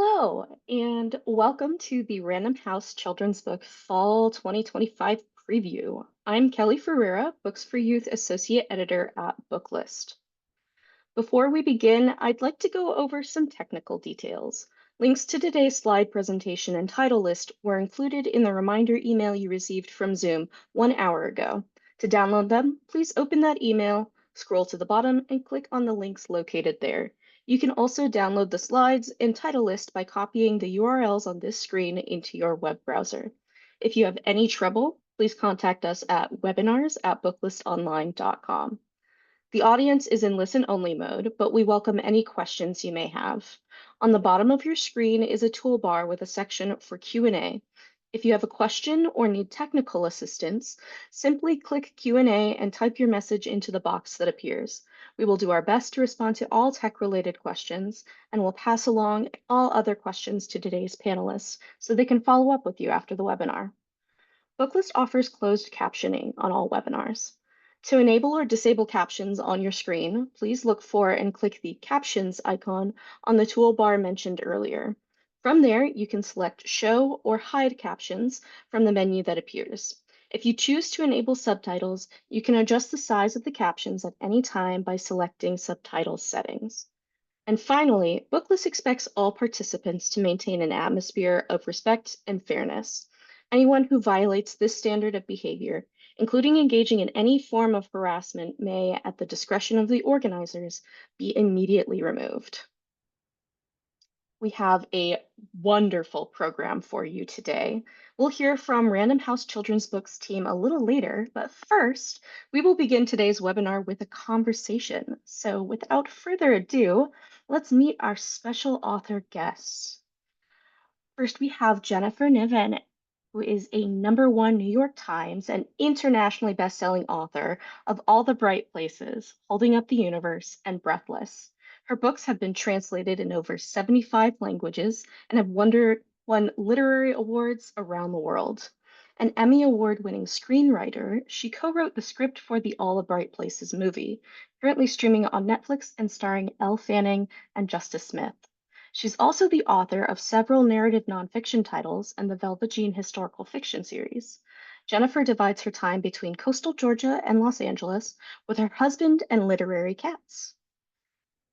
Hello, and welcome to the Random House Children's Book Fall 2025 preview. I'm Kelly Ferreira, Books for Youth Associate Editor at Booklist. Before we begin, I'd like to go over some technical details. Links to today's slide presentation and title list were included in the reminder email you received from Zoom 1 hour ago. To download them, please open that email, scroll to the bottom, and click on the links located there. You can also download the slides and title list by copying the URLs on this screen into your web browser. If you have any trouble, please contact us at webinars@booklistonline.com. The audience is in listen-only mode, but we welcome any questions you may have. On the bottom of your screen is a toolbar with a section for Q&A. If you have a question or need technical assistance, simply click Q&A and type your message into the box that appears. We will do our best to respond to all tech-related questions, and we'll pass along all other questions to today's panelists so they can follow up with you after the webinar. Booklist offers closed captioning on all webinars. To enable or disable captions on your screen, please look for and click the Captions icon on the toolbar mentioned earlier. From there, you can select Show or Hide Captions from the menu that appears. If you choose to enable subtitles, you can adjust the size of the captions at any time by selecting Subtitle Settings. And finally, Booklist expects all participants to maintain an atmosphere of respect and fairness. Anyone who violates this standard of behavior, including engaging in any form of harassment, may, at the discretion of the organizers, be immediately removed. We have a wonderful program for you today. We'll hear from Random House Children's Books team a little later, but first, we will begin today's webinar with a conversation. So without further ado, let's meet our special author guests. First, we have Jennifer Niven, who is a #1 New York Times and internationally best-selling author of All the Bright Places, Holding Up the Universe, and Breathless. Her books have been translated in over 75 languages and have won literary awards around the world. An Emmy Award-winning screenwriter, she co-wrote the script for the All the Bright Places movie, currently streaming on Netflix and starring Elle Fanning and Justice Smith. She's also the author of several narrative nonfiction titles and the Velvet Jean historical fiction series. Jennifer divides her time between coastal Georgia and Los Angeles with her husband and literary cats.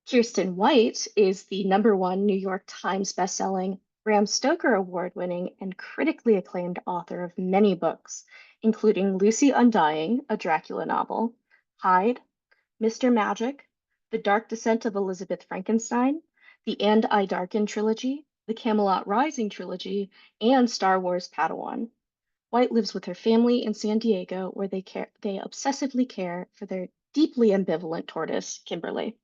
Kiersten White is the #1 New York Times bestselling, Bram Stoker Award-winning, and critically acclaimed author of many books, including Lucy Undying, a Dracula novel, Hyde, Mr. Magic, The Dark Descent of Elizabeth Frankenstein, the And I Darken trilogy, the Camelot Rising trilogy, and Star Wars Padawan. White lives with her family in San Diego, where they obsessively care for their deeply ambivalent tortoise, Kimberly.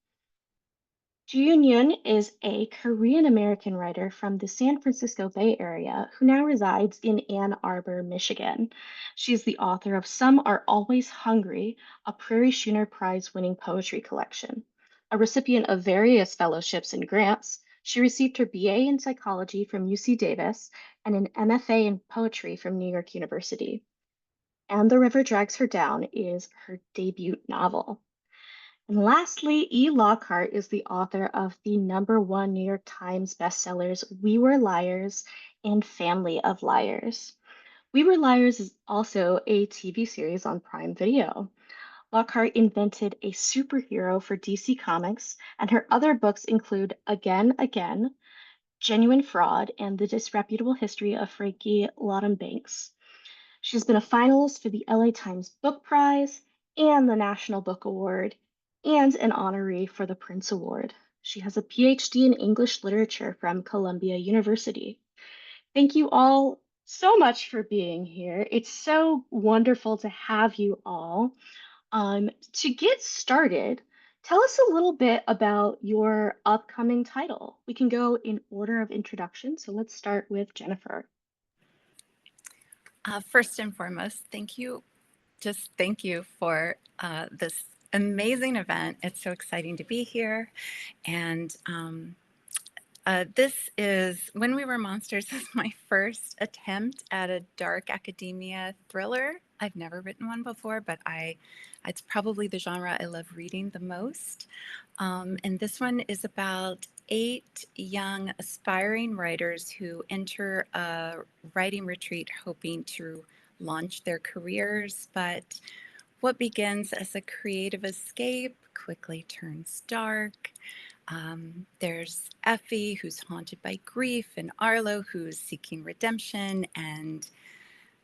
Jihyun Yun is a Korean American writer from the San Francisco Bay Area who now resides in Ann Arbor, Michigan. She's the author of Some Are Always Hungry, a Prairie Schooner Prize winning poetry collection. A recipient of various fellowships and grants, she received her BA in psychology from UC Davis and an MFA in poetry from New York University. And The River Drags Her Down is her debut novel. And lastly, Lockhart is the author of the #1 New York Times bestsellers We Were Liars and Family of Liars. We Were Liars is also a TV series on Prime Video. Lockhart invented a superhero for DC Comics, and her other books include Again, Again, Genuine Fraud, and The Disreputable History of Frankie Laughton Banks. She's been a finalist for the LA Times Book Prize and the National Book Award, and an honoree for the Prince Award. She has a PhD in English Literature from Columbia University. Thank you all so much for being here. It's so wonderful to have you all. To get started, tell us a little bit about your upcoming title. We can go in order of introduction, so let's start with Jennifer. First and foremost, thank you. Just thank you for this amazing event. It's so exciting to be here. And this is When We Were Monsters is my first attempt at a dark academia thriller. I've never written one before, but it's probably the genre I love reading the most. And this one is about 8 young aspiring writers who enter a writing retreat hoping to launch their careers, but what begins as a creative escape quickly turns dark. There's Effie, who's haunted by grief, and Arlo, who's seeking redemption, and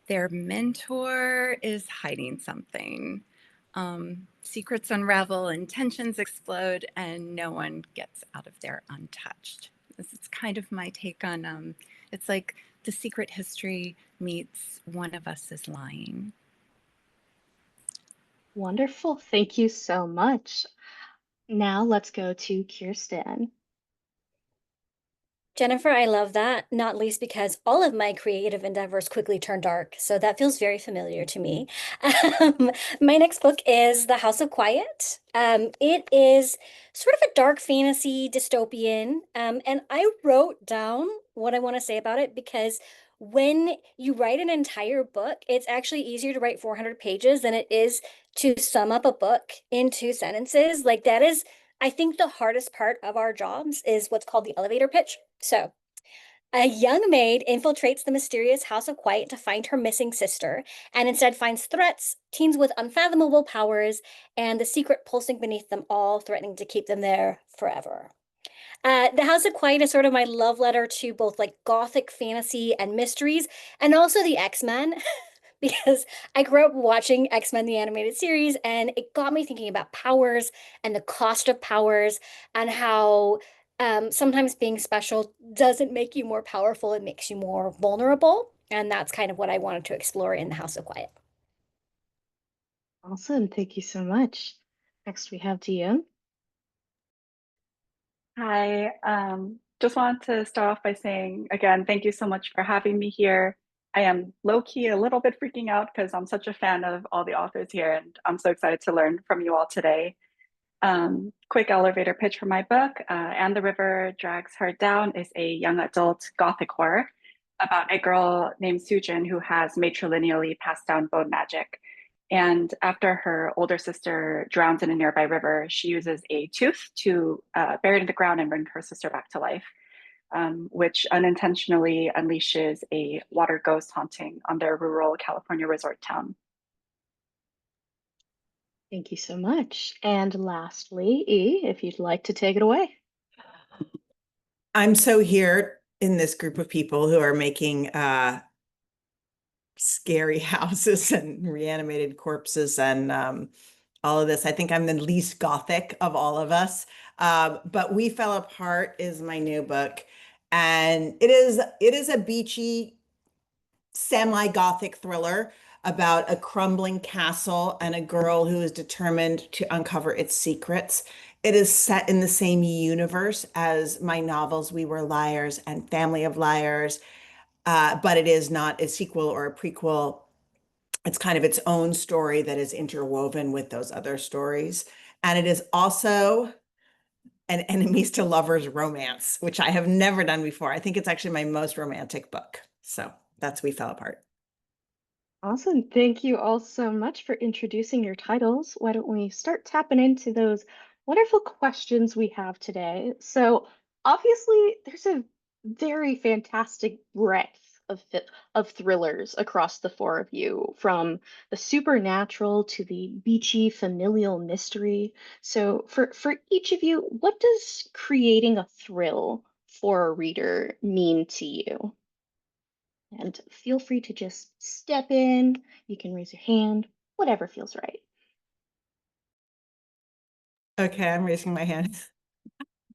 their mentor is hiding something. Secrets unravel and tensions explode, and no one gets out of there untouched. This is kind of my take on it's like The Secret History meets One of Us is Lying. Wonderful. Thank you so much. Now let's go to Kiersten. Jennifer, I love that, not least because all of my creative endeavors quickly turn dark. So that feels very familiar to me. My next book is The House of Quiet. It is sort of a dark fantasy dystopian. And I wrote down what I want to say about it because when you write an entire book, it's actually easier to write 400 pages than it is to sum up a book in 2 sentences. Like that is I think the hardest part of our jobs is what's called the elevator pitch. So, a young maid infiltrates the mysterious House of Quiet to find her missing sister, and instead finds threats, teens with unfathomable powers, and the secret pulsing beneath them all, threatening to keep them there forever. The House of Quiet is sort of my love letter to both like gothic fantasy and mysteries, and also the X-Men. Because I grew up watching X-Men the animated series and it got me thinking about powers and the cost of powers and how sometimes being special doesn't make you more powerful, it makes you more vulnerable. And that's kind of what I wanted to explore in the House of Quiet. Awesome. Thank you so much. Next, we have Jihyun. Hi, just want to start off by saying again, thank you so much for having me here. I am low-key a little bit freaking out because I'm such a fan of all the authors here, and I'm so excited to learn from you all today. Quick elevator pitch for my book, And the River Drags Her Down is a young adult gothic horror about a girl named Sujin who has matrilineally passed down bone magic. And after her older sister drowns in a nearby river, she uses a tooth to bury it in the ground and bring her sister back to life, which unintentionally unleashes a water ghost haunting on their rural California resort town. Thank you so much. And lastly, E, if you'd like to take it away. I'm so here in this group of people who are making scary houses and reanimated corpses and all of this. I think I'm the least gothic of all of us. But We Fell Apart is my new book, and it is a beachy semi-gothic thriller about a crumbling castle and a girl who is determined to uncover its secrets. It is set in the same universe as my novels We Were Liars and Family of Liars, but it is not a sequel or a prequel. It's kind of its own story that is interwoven with those other stories. And it is also an enemies to lovers romance, which I have never done before. I think it's actually my most romantic book. So that's We Fell Apart. Awesome. Thank you all so much for introducing your titles. Why don't we start tapping into those wonderful questions we have today? So, obviously, there's a very fantastic breadth of thrillers across the four of you, from the supernatural to the beachy familial mystery. So, for each of you, what does creating a thrill for a reader mean to you? And feel free to just step in. You can raise your hand, whatever feels right. Okay, I'm raising my hand.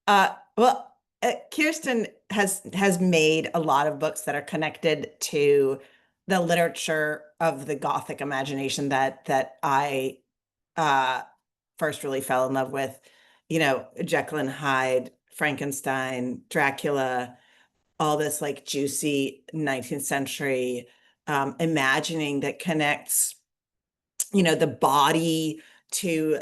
Kiersten has made a lot of books that are connected to the literature of the Gothic imagination that I uh, first really fell in love with. You know, Jekyll and Hyde, Frankenstein, Dracula, all this like juicy 19th century imagining that connects, the body to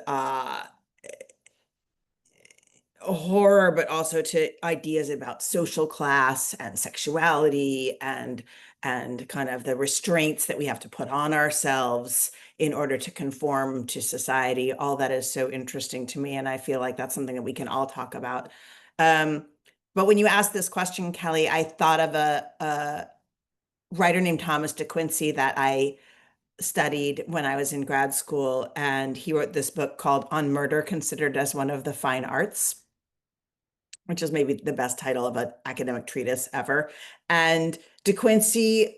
horror, but also to ideas about social class and sexuality and kind of the restraints that we have to put on ourselves in order to conform to society. All that is so interesting to me, and I feel like that's something that we can all talk about. But when you asked this question, Kelly, I thought of a writer named Thomas de Quincey that I studied when I was in grad school, and he wrote this book called On Murder, Considered as One of the Fine Arts, which is maybe the best title of an academic treatise ever. And De Quincey,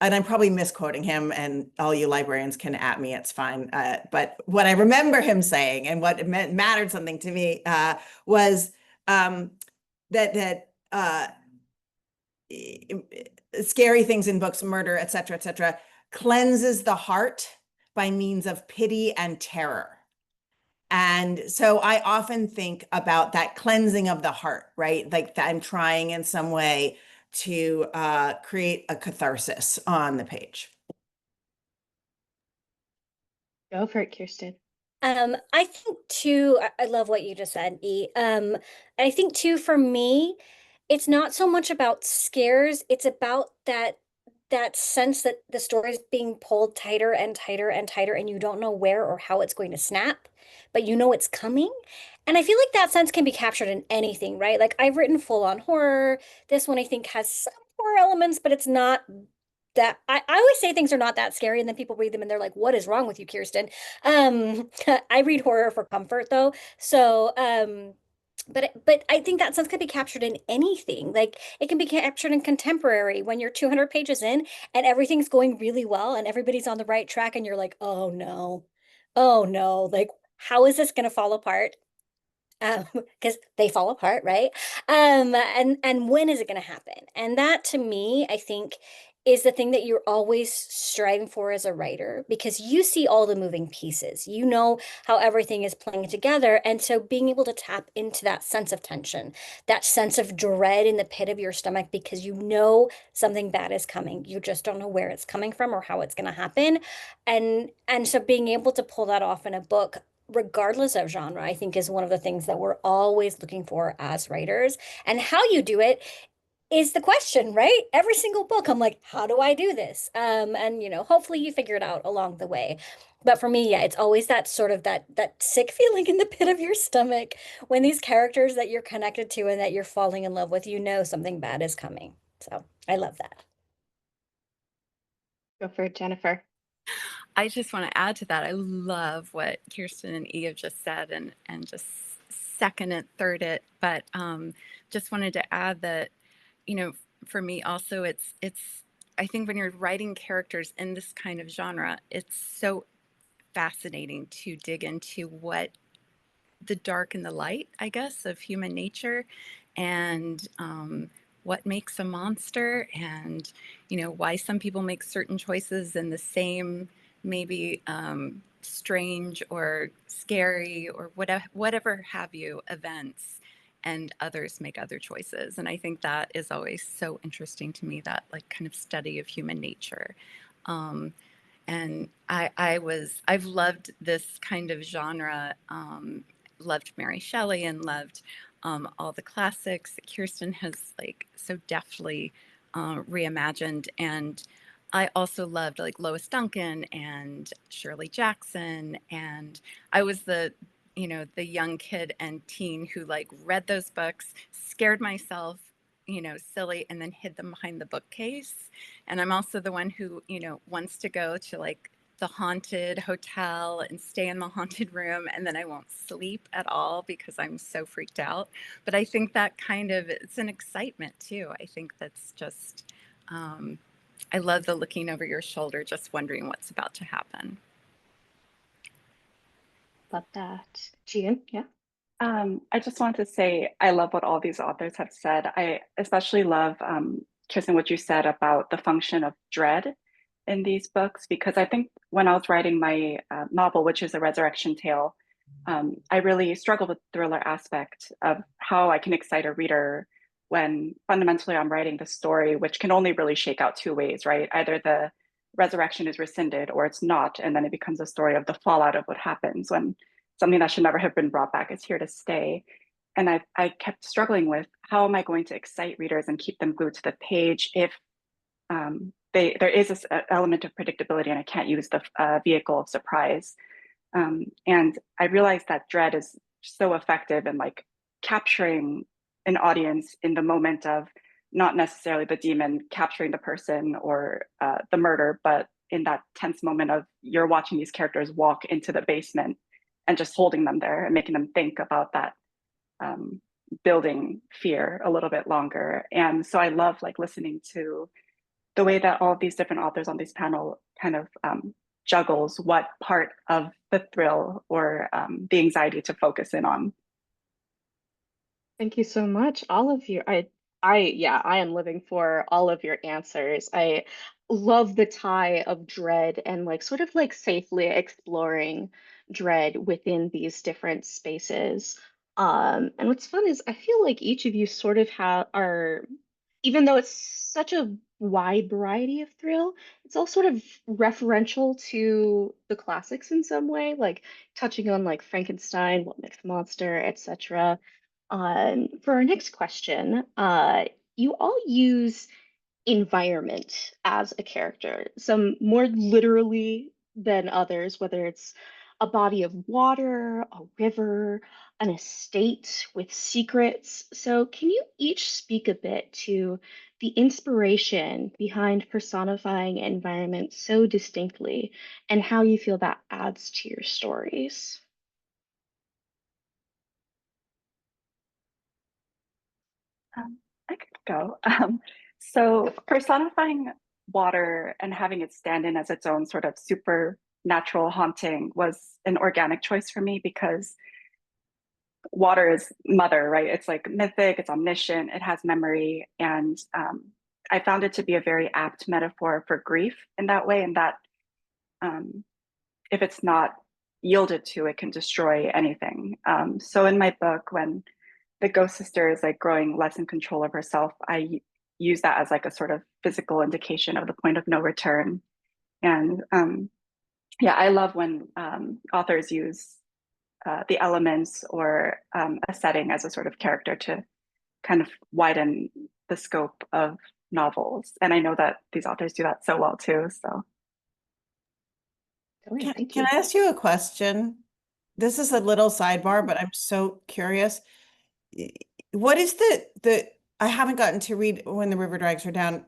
and I'm probably misquoting him, and all you librarians can at me, it's fine. But what I remember him saying and what mattered something to me was that scary things in books, murder, et cetera, cleanses the heart by means of pity and terror. And so I often think about that cleansing of the heart, right? Like that I'm trying in some way to create a catharsis on the page. Go for it, Kiersten. I think too, I love what you just said, E. I think too, for me, it's not so much about scares, it's about that sense that the story is being pulled tighter and tighter and tighter, and you don't know where or how it's going to snap, but you know it's coming. And I feel like that sense can be captured in anything, right? Like I've written full-on horror. This one I think has some horror elements, but it's not that I always say things are not that scary, and then people read them and they're like, what is wrong with you, Kiersten? I read horror for comfort though. So but I think that sense can be captured in anything. Like it can be captured in contemporary when you're 200 pages in and everything's going really well and everybody's on the right track and you're like, oh no. Oh no. Like how is this going to fall apart? Because they fall apart, right? And when is it going to happen? And that to me, I think is the thing that you're always striving for as a writer because you see all the moving pieces. You know how everything is playing together. And so being able to tap into that sense of tension, that sense of dread in the pit of your stomach because you know something bad is coming. You just don't know where it's coming from or how it's going to happen. And so being able to pull that off in a book regardless of genre, I think is one of the things that we're always looking for as writers. And how you do it is the question, right? Every single book, I'm like, how do I do this? And hopefully you figure it out along the way. But for me, yeah, it's always that sort of that sick feeling in the pit of your stomach when these characters that you're connected to and that you're falling in love with, you know something bad is coming. So I love that. Go for it, Jennifer. I just want to add to that. I love what Kiersten and E have just said and just second and third it. But just wanted to add that, for me also, it's I think when you're writing characters in this kind of genre, it's so fascinating to dig into what the dark and the light, I guess, of human nature and what makes a monster and, why some people make certain choices in the same maybe strange or scary or whatever have you events and others make other choices. And I think that is always so interesting to me, that like kind of study of human nature. And I've loved this kind of genre, loved Mary Shelley and loved all the classics that Kiersten has like so deftly reimagined. And I also loved like Lois Duncan and Shirley Jackson. And I was the young kid and teen who like read those books, scared myself, silly, and then hid them behind the bookcase. And I'm also the one who, wants to go to like the haunted hotel and stay in the haunted room, and then I won't sleep at all because I'm so freaked out. But I think that kind of, it's an excitement too. I think that's just, I love the looking over your shoulder, just wondering what's about to happen. Love that. Jihyun, yeah. I just want to say I love what all these authors have said. I especially love, Kiersten, what you said about the function of dread in these books, because I think when I was writing my novel, which is a resurrection tale, I really struggled with the thriller aspect of how I can excite a reader when fundamentally I'm writing the story, which can only really shake out two ways, right? Either the resurrection is rescinded or it's not, and then it becomes a story of the fallout of what happens when something that should never have been brought back is here to stay. I kept struggling with how am I going to excite readers and keep them glued to the page if there is this element of predictability and I can't use the vehicle of surprise. And I realized that dread is so effective in like capturing an audience in the moment of not necessarily the demon capturing the person or the murder, but in that tense moment of you're watching these characters walk into the basement and just holding them there and making them think about that building fear a little bit longer. And so I love like listening to the way that all of these different authors on this panel kind of juggles what part of the thrill or the anxiety to focus in on. Thank you so much, all of you. Yeah, I am living for all of your answers. I love the tie of dread and like sort of like safely exploring dread within these different spaces. And what's fun is I feel like each of you sort of are, even though it's such a wide variety of thrill, it's all sort of referential to the classics in some way, like touching on like Frankenstein, What Makes a Monster, etc. For our next question, you all use environment as a character, some more literally than others, whether it's a body of water, a river, an estate with secrets. So, can you each speak a bit to the inspiration behind personifying environment so distinctly and how you feel that adds to your stories? I could go. So personifying water and having it stand in as its own sort of supernatural haunting was an organic choice for me because water is mother, right? It's like mythic, it's omniscient, it has memory. And I found it to be a very apt metaphor for grief in that way, and that if it's not yielded to, it can destroy anything. So in my book, when the ghost sister is like growing less in control of herself, I use that as like a sort of physical indication of the point of no return. And yeah, I love when authors use the elements or a setting as a sort of character to kind of widen the scope of novels. And I know that these authors do that so well too. So Brilliant, thank Can you. I ask you a question? This is a little sidebar, but I'm so curious. What is the I haven't gotten to read When the River Drags Her Down,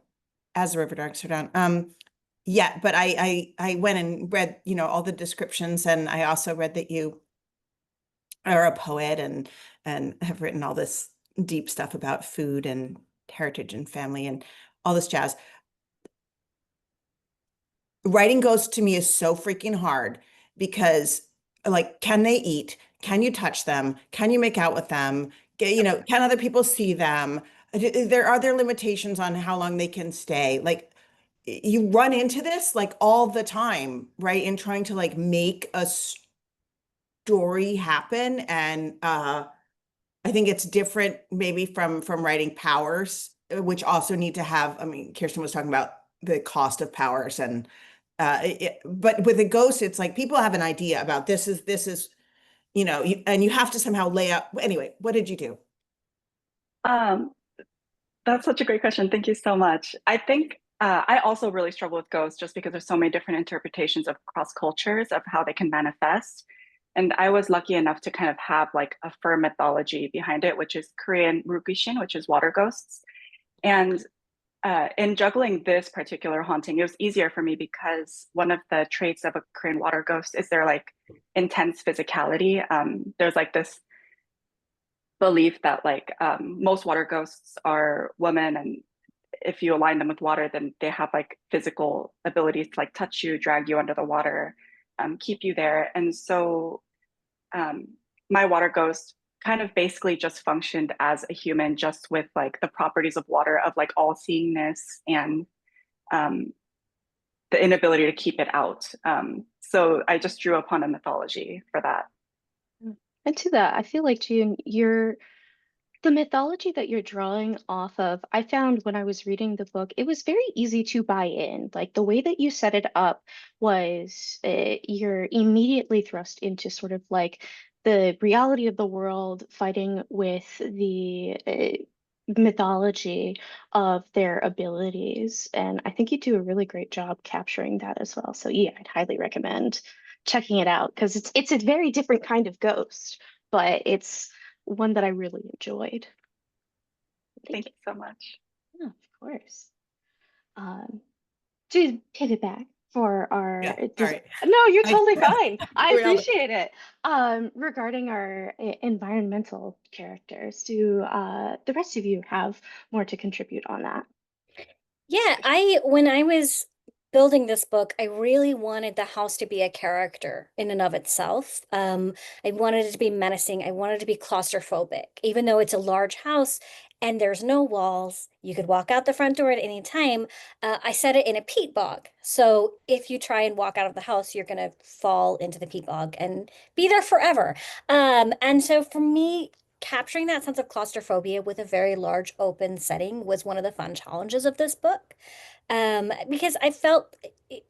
As the River Drags Her Down. Yeah, but I went and read, all the descriptions, and I also read that you are a poet and have written all this deep stuff about food and heritage and family and all this jazz. Writing ghosts to me is so freaking hard because, like, can they eat? Can you touch them? Can you make out with them? Can other people see them? Are there limitations on how long they can stay? Like, you run into this like all the time, right? In trying to like make a story happen. And I think it's different maybe from writing powers, which also need to have, I mean, Kiersten was talking about the cost of powers and but with a ghost, it's like people have an idea about this is, and you have to somehow lay out. Anyway, what did you do? um, that's such a great question. Thank you so much. I think I also really struggle with ghosts just because there's so many different interpretations of cross cultures of how they can manifest. And I was lucky enough to kind of have like a firm mythology behind it, which is Korean Rukishin, which is water ghosts. And in juggling this particular haunting, it was easier for me because one of the traits of a Korean water ghost is their like intense physicality. There's like this belief that like most water ghosts are women, and if you align them with water, then they have like physical abilities to like touch you, drag you under the water, keep you there. And so um, my water ghost kind of basically just functioned as a human, just with like the properties of water, of like all seeingness and um, the inability to keep it out. So I just drew upon a mythology for that. And to that, I feel like June, the mythology that you're drawing off of, I found when I was reading the book, it was very easy to buy in. Like the way that you set it up was you're immediately thrust into sort of like the reality of the world fighting with the mythology of their abilities. And I think you do a really great job capturing that as well. So yeah, I'd highly recommend checking it out because it's a very different kind of ghost, but it's one that I really enjoyed. Thank you so much. Yeah, of course. To pivot back for our Yeah, sorry. no, you're I totally fine. I derailed. appreciate it. Regarding our environmental characters, do the rest of you have more to contribute on that? Yeah, when I was building this book, I really wanted the house to be a character in and of itself. I wanted it to be menacing. I wanted it to be claustrophobic, even though it's a large house and there's no walls. You could walk out the front door at any time. I set it in a peat bog. So if you try and walk out of the house, you're going to fall into the peat bog and be there forever. And so for me, capturing that sense of claustrophobia with a very large open setting was one of the fun challenges of this book. Because I felt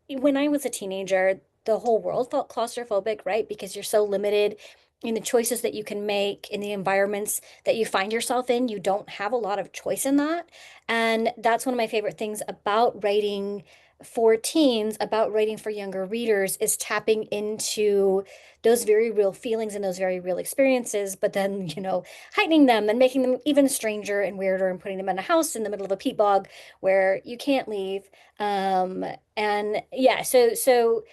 when I was a teenager, the whole world felt claustrophobic, right? Because you're so limited in the choices that you can make, in the environments that you find yourself in. You don't have a lot of choice in that. And that's one of my favorite things about writing for teens, about writing for younger readers, is tapping into those very real feelings and those very real experiences, but then, heightening them and making them even stranger and weirder and putting them in a house in the middle of a peat bog where you can't leave. And yeah, so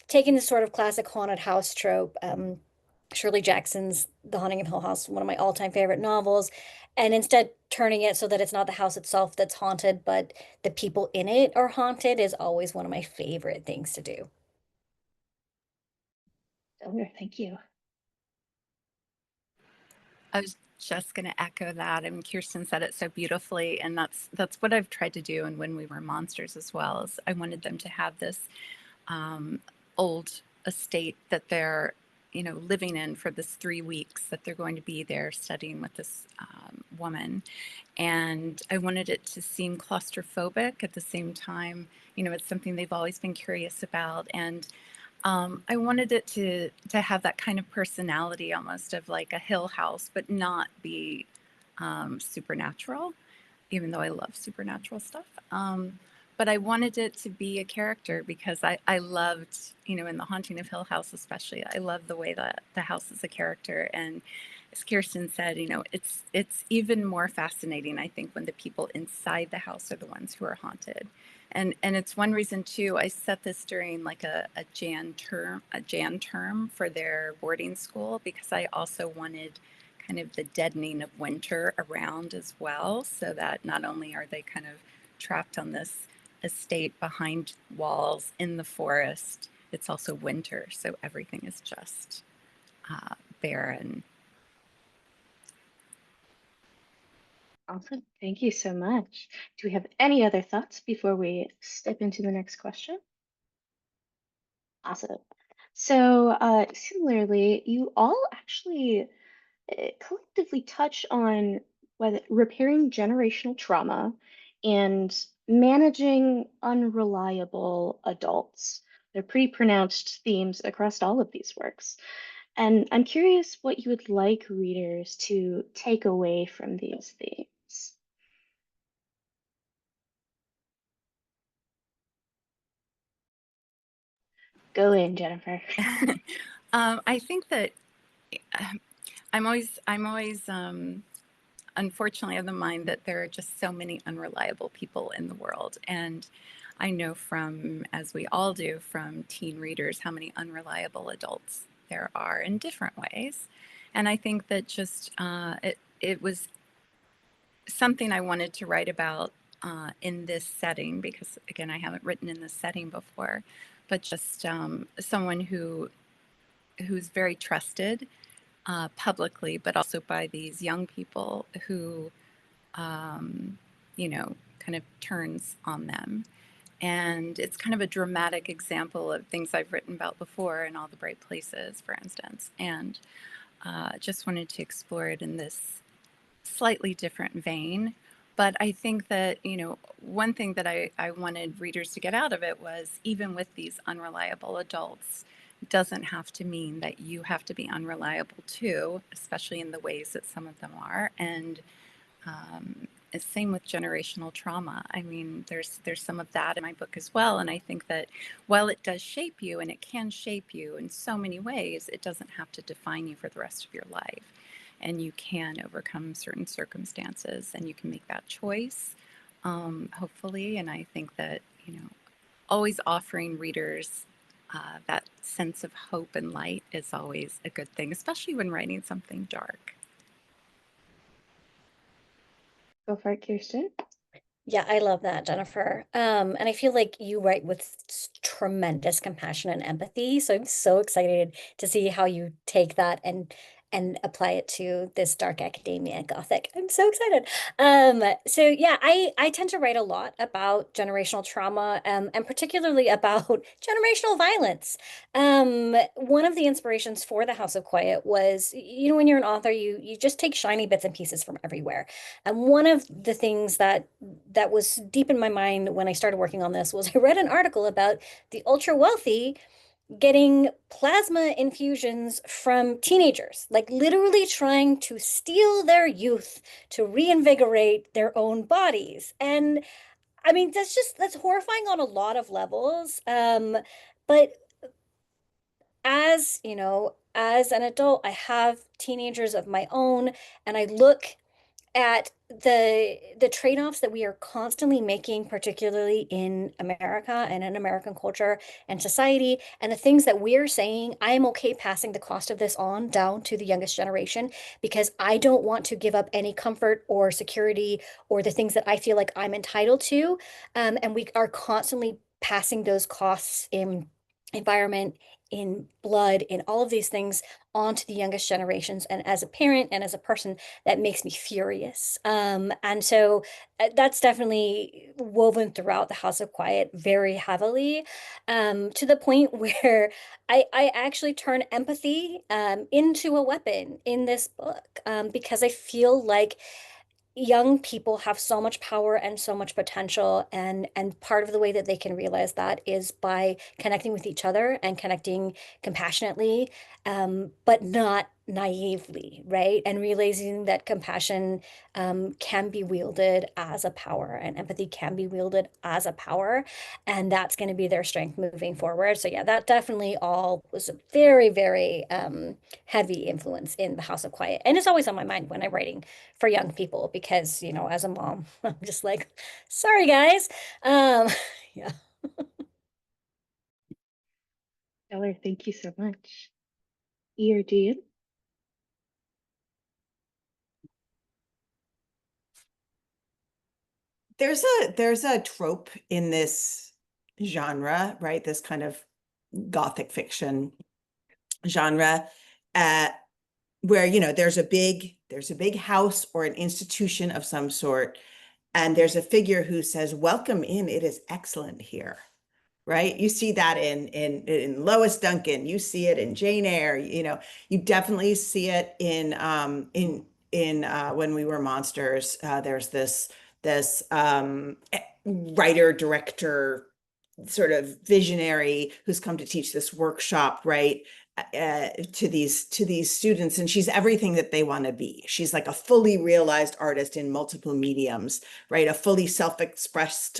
taking this sort of classic haunted house trope, Shirley Jackson's The Haunting of Hill House, one of my all-time favorite novels, and instead turning it so that it's not the house itself that's haunted, but the people in it are haunted is always one of my favorite things to do. Oh, thank you. I was just going to echo that. I mean, Kiersten said it so beautifully, and that's what I've tried to do. And When We Were Monsters as well, is I wanted them to have this old estate that they're living in for this 3 weeks that they're going to be there studying with this woman, and I wanted it to seem claustrophobic at the same time. It's something they've always been curious about, and I wanted it to have that kind of personality, almost of like a Hill House, but not be supernatural, even though I love supernatural stuff. But I wanted it to be a character because I loved, in The Haunting of Hill House especially, I love the way that the house is a character. And as Kiersten said, it's even more fascinating, I think, when the people inside the house are the ones who are haunted. And it's one reason too, I set this during like a Jan term for their boarding school, because I also wanted kind of the deadening of winter around as well, so that not only are they kind of trapped on this estate behind walls in the forest, it's also winter, so everything is just barren. Awesome. Thank you so much. Do we have any other thoughts before we step into the next question? Awesome. So, similarly, you all actually collectively touch on whether repairing generational trauma and managing unreliable adults. They're pretty pronounced themes across all of these works. And I'm curious what you would like readers to take away from these themes. Go in, Jennifer. I think that I'm always unfortunately of the mind that there are just so many unreliable people in the world. And I know from, as we all do, from teen readers, how many unreliable adults there are in different ways. And I think that just it was something I wanted to write about in this setting, because again, I haven't written in this setting before, but just someone who's very trusted publicly, but also by these young people who, kind of turns on them. And it's kind of a dramatic example of things I've written about before in All the Bright Places, for instance. And just wanted to explore it in this slightly different vein. But I think that, one thing that I wanted readers to get out of it was, even with these unreliable adults, doesn't have to mean that you have to be unreliable too, especially in the ways that some of them are. And it's same with generational trauma. I mean, there's some of that in my book as well. And I think that while it does shape you, and it can shape you in so many ways, it doesn't have to define you for the rest of your life. And you can overcome certain circumstances, and you can make that choice, hopefully. And I think that, you know, always offering readers that sense of hope and light is always a good thing, especially when writing something dark. Go for it, Kiersten. Yeah, I love that, Jennifer. And I feel like you write with tremendous compassion and empathy. So I'm so excited to see how you take that and apply it to this dark academia gothic. I'm so excited. So yeah, I tend to write a lot about generational trauma, and particularly about generational violence. One of the inspirations for The House of Quiet was, you know, when you're an author, you just take shiny bits and pieces from everywhere. And one of the things that was deep in my mind when I started working on this was I read an article about the ultra wealthy getting plasma infusions from teenagers, like literally trying to steal their youth to reinvigorate their own bodies. And I mean, that's horrifying on a lot of levels. But as, you know, as an adult, I have teenagers of my own, and I look at the trade-offs that we are constantly making, particularly in America and in American culture and society, and the things that we're saying, I am okay passing the cost of this on down to the youngest generation because I don't want to give up any comfort or security or the things that I feel like I'm entitled to. And we are constantly passing those costs in environment, in blood, in all of these things onto the youngest generations. And as a parent and as a person, that makes me furious. And so that's definitely woven throughout the House of Quiet very heavily, to the point where I actually turn empathy into a weapon in this book, because I feel like young people have so much power and so much potential, and part of the way that they can realize that is by connecting with each other and connecting compassionately, but not naively, right? And realizing that compassion can be wielded as a power, and empathy can be wielded as a power, and that's going to be their strength moving forward. So yeah, that definitely all was a very, very heavy influence in the House of Quiet, and it's always on my mind when I'm writing for young people because, you know, as a mom, I'm just like, sorry guys. Yeah. Stellar, thank you so much. Or Jihyun? There's a trope in this genre, right? This kind of gothic fiction genre, where, you know, there's a big house or an institution of some sort, and there's a figure who says, "Welcome in, it is excellent here." Right? You see that in Lois Duncan, you see it in Jane Eyre, you know, you definitely see it in When We Were Monsters. There's this writer director sort of visionary who's come to teach this workshop, right, to these students, and she's everything that they want to be. She's like a fully realized artist in multiple mediums, right? A fully self-expressed,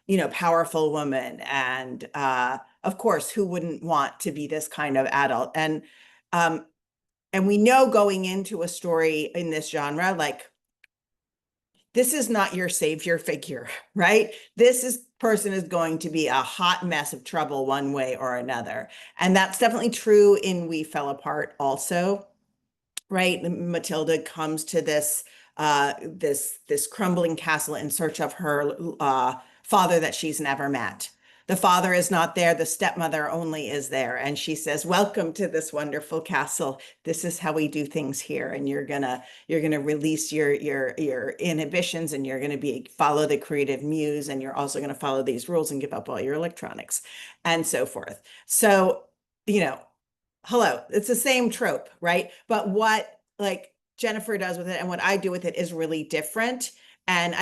you know, powerful woman. And of course, who wouldn't want to be this kind of adult? And we know going into a story in this genre, like, this is not your savior figure, right? This person is going to be a hot mess of trouble one way or another. And that's definitely true in We Fell Apart also, right? Matilda comes to this crumbling castle in search of her father that she's never met. The father is not there, the stepmother only is there, and she says, "Welcome to this wonderful castle. This is how we do things here, and you're gonna release your inhibitions, and you're gonna follow the creative muse, and you're also gonna follow these rules and give up all your electronics," and so forth. So, you know, hello, it's the same trope, right? But what, like, Jennifer does with it and what I do with it is really different. And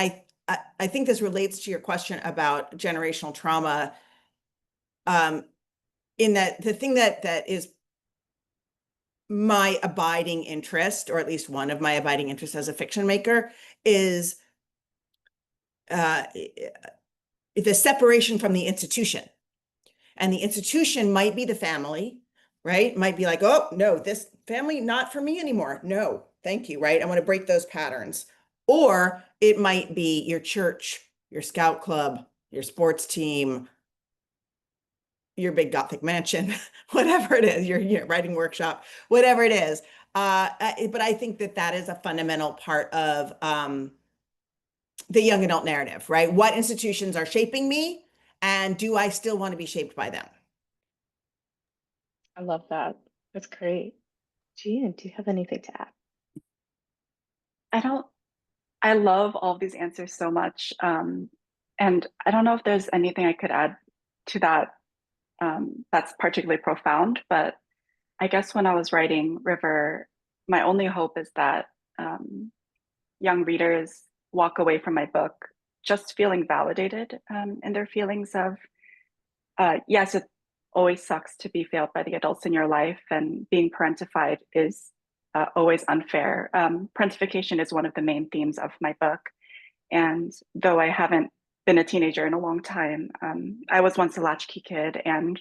I think this relates to your question about generational trauma. in that the thing that is my abiding interest, or at least one of my abiding interests as a fiction maker, is the separation from the institution. And the institution might be the family, right? Might be like, oh, no, this family, not for me anymore. No, thank you, right? I want to break those patterns. Or it might be your church, your scout club, your sports team, your big Gothic mansion, whatever it is, your writing workshop, whatever it is. But I think that is a fundamental part of the young adult narrative, right? What institutions are shaping me, and do I still want to be shaped by them? I love that. That's great. Jihyun, do you have anything to add? I love all of these answers so much. And I don't know if there's anything I could add to that that's particularly profound, but I guess when I was writing River, my only hope is that young readers walk away from my book just feeling validated in their feelings of, yes, it always sucks to be failed by the adults in your life, and being parentified is always unfair. Parentification is one of the main themes of my book. And though I haven't been a teenager in a long time, I was once a latchkey kid. And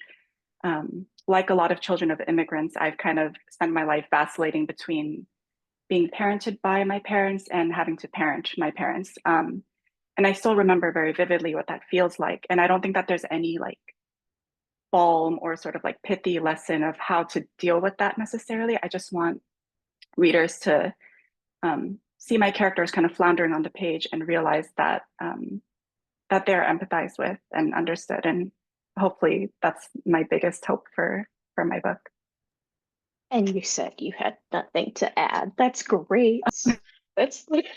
like a lot of children of immigrants, I've kind of spent my life vacillating between being parented by my parents and having to parent my parents. And I still remember very vividly what that feels like. And I don't think that there's any like balm or sort of like pithy lesson of how to deal with that necessarily. I just want readers to see my characters kind of floundering on the page and realize that that they're empathized with and understood. And hopefully that's my biggest hope for my book. And you said you had nothing to add. That's great. That's like,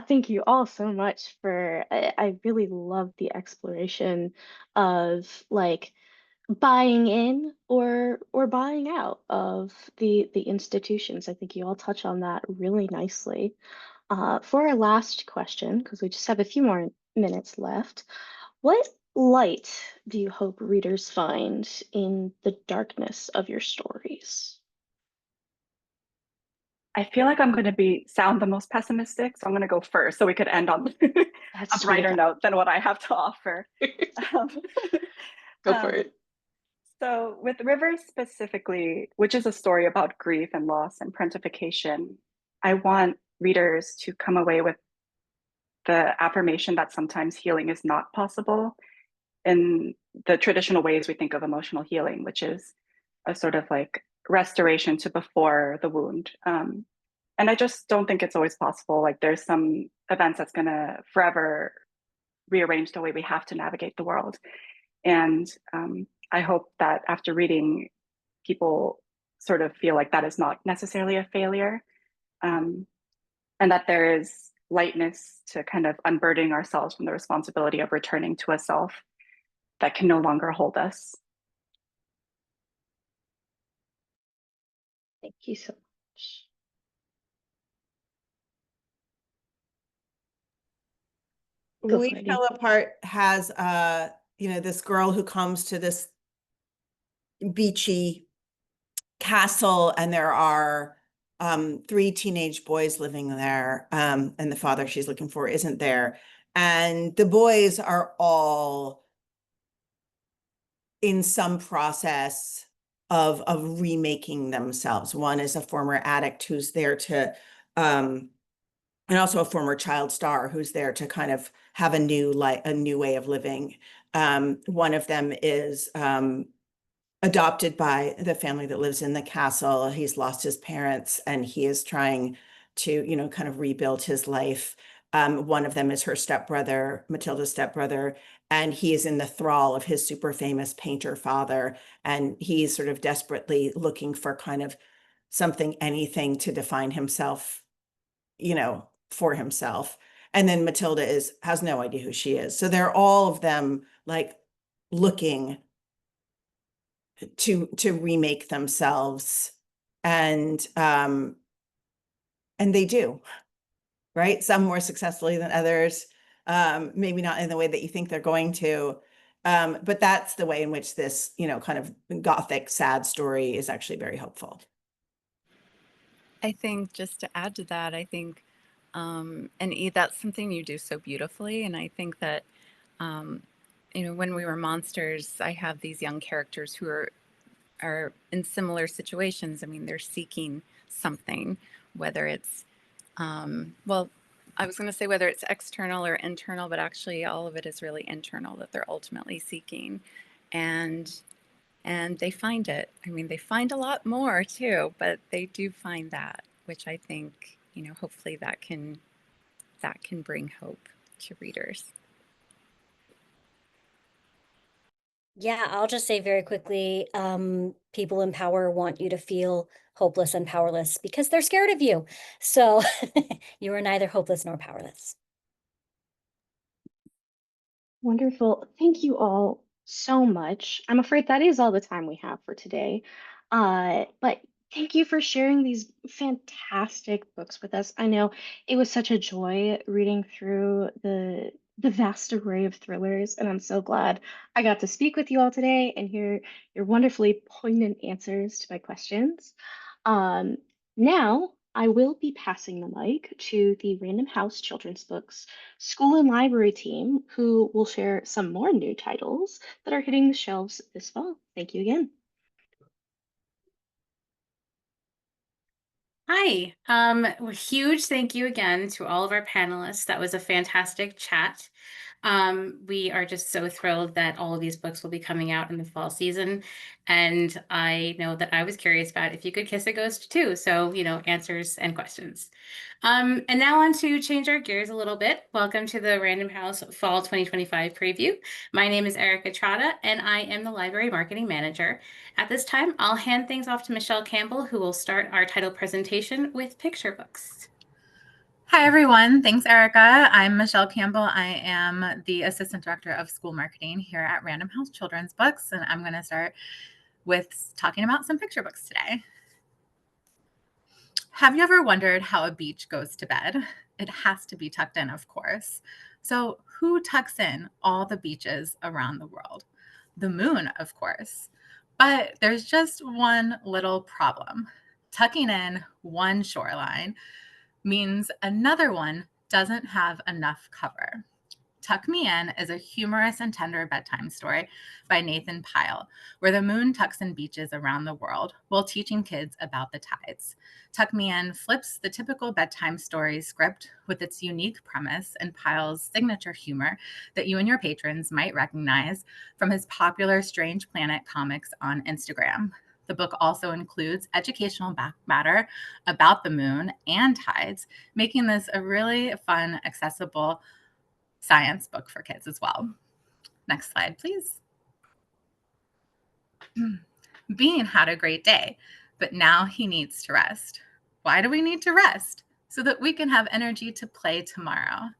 thank you all so much for, I really love the exploration of like buying in or buying out of the institutions. I think you all touch on that really nicely. For our last question, because we just have a few more minutes left, what light do you hope readers find in the darkness of your stories? I feel like I'm going to sound the most pessimistic, so I'm going to go first, so we could end on a That's brighter note than what I have to offer. Go for it. So with Rivers specifically, which is a story about grief and loss and parentification, I want readers to come away with the affirmation that sometimes healing is not possible in the traditional ways we think of emotional healing, which is a sort of like restoration to before the wound. And I just don't think it's always possible. Like there's some events that's going to forever rearrange the way we have to navigate the world. And I hope that after reading, people sort of feel like that is not necessarily a failure, and that there is lightness to kind of unburdening ourselves from the responsibility of returning to a self that can no longer hold us. Thank you so much. Go We for it. Fell Apart has this girl who comes to this beachy castle, and there are 3 teenage boys living there, and the father she's looking for isn't there. And the boys are all in some process of remaking themselves. One is a former addict who's there to and also a former child star who's there to kind of have a new way of living. One of them is adopted by the family that lives in the castle. He's lost his parents and he is trying to, kind of rebuild his life. One of them is her stepbrother, Matilda's stepbrother, and he is in the thrall of his super famous painter father. And he's sort of desperately looking for kind of something, anything to define himself, for himself. And then Matilda has no idea who she is. So they're all of them like looking to remake themselves, and they do, right? Some more successfully than others, maybe not in the way that you think they're going to. But that's the way in which this, kind of gothic, sad story is actually very hopeful. I think just to add to that, I think, and E, that's something you do so beautifully. And I think that, when we were monsters, I have these young characters who are in similar situations. I mean, they're seeking something, whether it's, well, I was going to say whether it's external or internal, but actually all of it is really internal that they're ultimately seeking. And they find it. I mean, they find a lot more too, but they do find that, which I think, hopefully that can bring hope to readers. Yeah, I'll just say very quickly, people in power want you to feel hopeless and powerless because they're scared of you. So you are neither hopeless nor powerless. Wonderful. Thank you all so much. I'm afraid that is all the time we have for today. But thank you for sharing these fantastic books with us. I know it was such a joy reading through the vast array of thrillers, and I'm so glad I got to speak with you all today and hear your wonderfully poignant answers to my questions. Um, Now I will be passing the mic to the Random House Children's Books School and Library team, who will share some more new titles that are hitting the shelves this fall. Thank you again. Hi. Huge thank you again to all of our panelists. That was a fantastic chat. We are just so thrilled that all of these books will be coming out in the fall season. And I know that I was curious about if you could kiss a ghost too. So, answers and questions. And now on to change our gears a little bit. Welcome to the Random House Fall 2025 preview. My name is Erica Trotta, and I am the Library Marketing Manager. At this time, I'll hand things off to Michelle Campbell, who will start our title presentation with picture books. Hi, everyone. Thanks, Erica. I'm Michelle Campbell. I am the Assistant Director of School Marketing here at Random House Children's Books, and I'm going to start with talking about some picture books today. Have you ever wondered how a beach goes to bed? It has to be tucked in, of course. So who tucks in all the beaches around the world? The moon, of course. But there's just one little problem. Tucking in one shoreline means another one doesn't have enough cover. Tuck Me In is a humorous and tender bedtime story by Nathan Pyle, where the moon tucks in beaches around the world while teaching kids about the tides. Tuck Me In flips the typical bedtime story script with its unique premise and Pyle's signature humor that you and your patrons might recognize from his popular Strange Planet comics on Instagram. The book also includes educational matter about the moon and tides, making this a really fun, accessible science book for kids as well. Next slide, please. Bean had a great day, but now he needs to rest. Why do we need to rest? So that we can have energy to play tomorrow.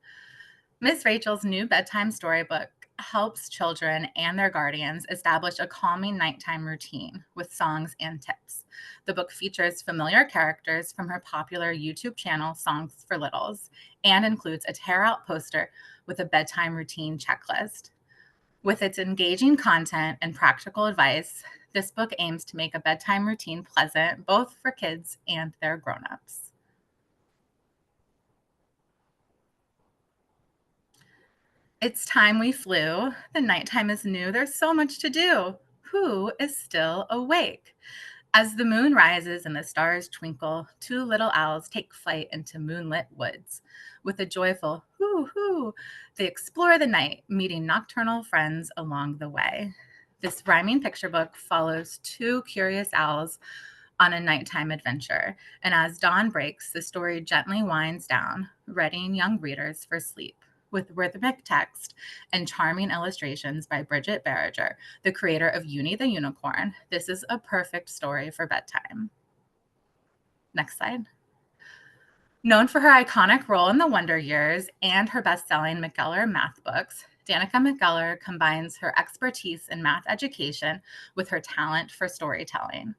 Miss Rachel's new bedtime storybook helps children and their guardians establish a calming nighttime routine with songs and tips. The book features familiar characters from her popular YouTube channel, Songs for Littles, and includes a tear-out poster with a bedtime routine checklist. With its engaging content and practical advice, this book aims to make a bedtime routine pleasant both for kids and their grown-ups. It's time we flew. The nighttime is new. There's so much to do. Who is still awake? As the moon rises and the stars twinkle, two little owls take flight into moonlit woods. With a joyful hoo hoo, they explore the night, meeting nocturnal friends along the way. This rhyming picture book follows two curious owls on a nighttime adventure. And as dawn breaks, the story gently winds down, readying young readers for sleep. With rhythmic text and charming illustrations by Bridget Barriger, the creator of Uni the Unicorn, this is a perfect story for bedtime. Next slide. Known for her iconic role in the Wonder Years and her best-selling McGellar math books, Danica McGellar combines her expertise in math education with her talent for storytelling.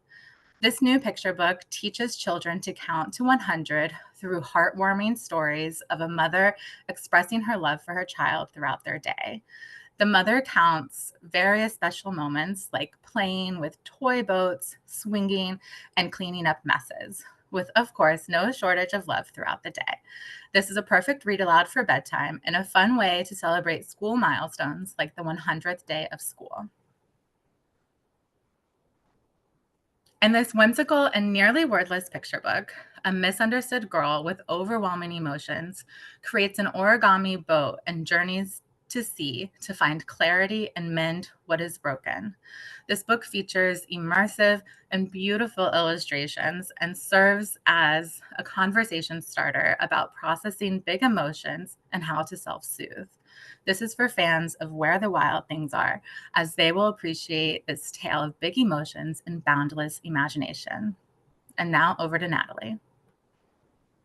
This new picture book teaches children to count to 100 through heartwarming stories of a mother expressing her love for her child throughout their day. The mother counts various special moments like playing with toy boats, swinging, and cleaning up messes, with, of course, no shortage of love throughout the day. This is a perfect read aloud for bedtime and a fun way to celebrate school milestones like the 100th day of school. In this whimsical and nearly wordless picture book, a misunderstood girl with overwhelming emotions creates an origami boat and journeys to sea to find clarity and mend what is broken. This book features immersive and beautiful illustrations and serves as a conversation starter about processing big emotions and how to self-soothe. This is for fans of Where the Wild Things Are, as they will appreciate this tale of big emotions and boundless imagination. And now over to Natalie.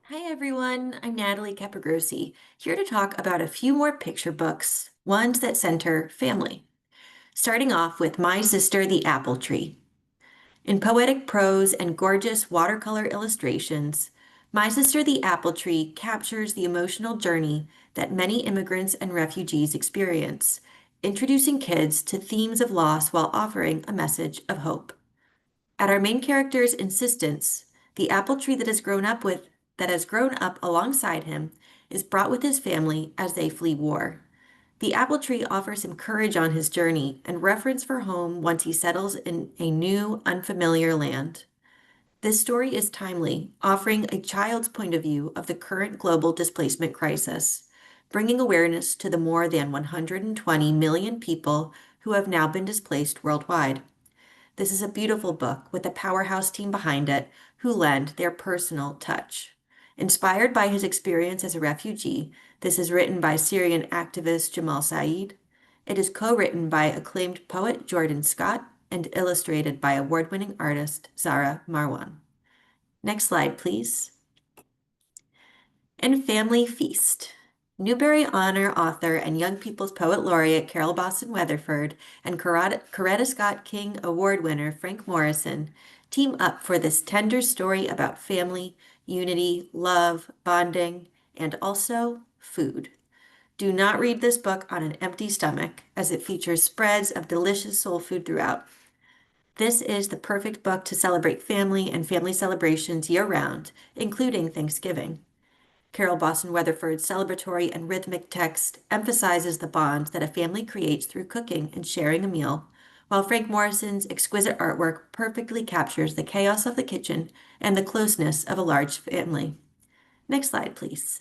Hi everyone, I'm Natalie Capagrossi, here to talk about a few more picture books, ones that center family. Starting off with My Sister the Apple Tree. In poetic prose and gorgeous watercolor illustrations, My Sister the Apple Tree captures the emotional journey that many immigrants and refugees experience, introducing kids to themes of loss while offering a message of hope. At our main character's insistence, the apple tree that has grown up alongside him is brought with his family as they flee war. The apple tree offers him courage on his journey and reference for home once he settles in a new, unfamiliar land. This story is timely, offering a child's point of view of the current global displacement crisis, bringing awareness to the more than 120 million people who have now been displaced worldwide. This is a beautiful book with a powerhouse team behind it who lend their personal touch. Inspired by his experience as a refugee, this is written by Syrian activist Jamal Saeed. It is co-written by acclaimed poet Jordan Scott and illustrated by award-winning artist Zara Marwan. Next slide, please. And Family Feast. Newbery Honor author and Young People's Poet Laureate Carol Boston Weatherford and Coretta Scott King Award winner Frank Morrison team up for this tender story about family, unity, love, bonding, and also food. Do not read this book on an empty stomach, as it features spreads of delicious soul food throughout. This is the perfect book to celebrate family and family celebrations year-round, including Thanksgiving. Carol Boston Weatherford's celebratory and rhythmic text emphasizes the bond that a family creates through cooking and sharing a meal, while Frank Morrison's exquisite artwork perfectly captures the chaos of the kitchen and the closeness of a large family. Next slide, please.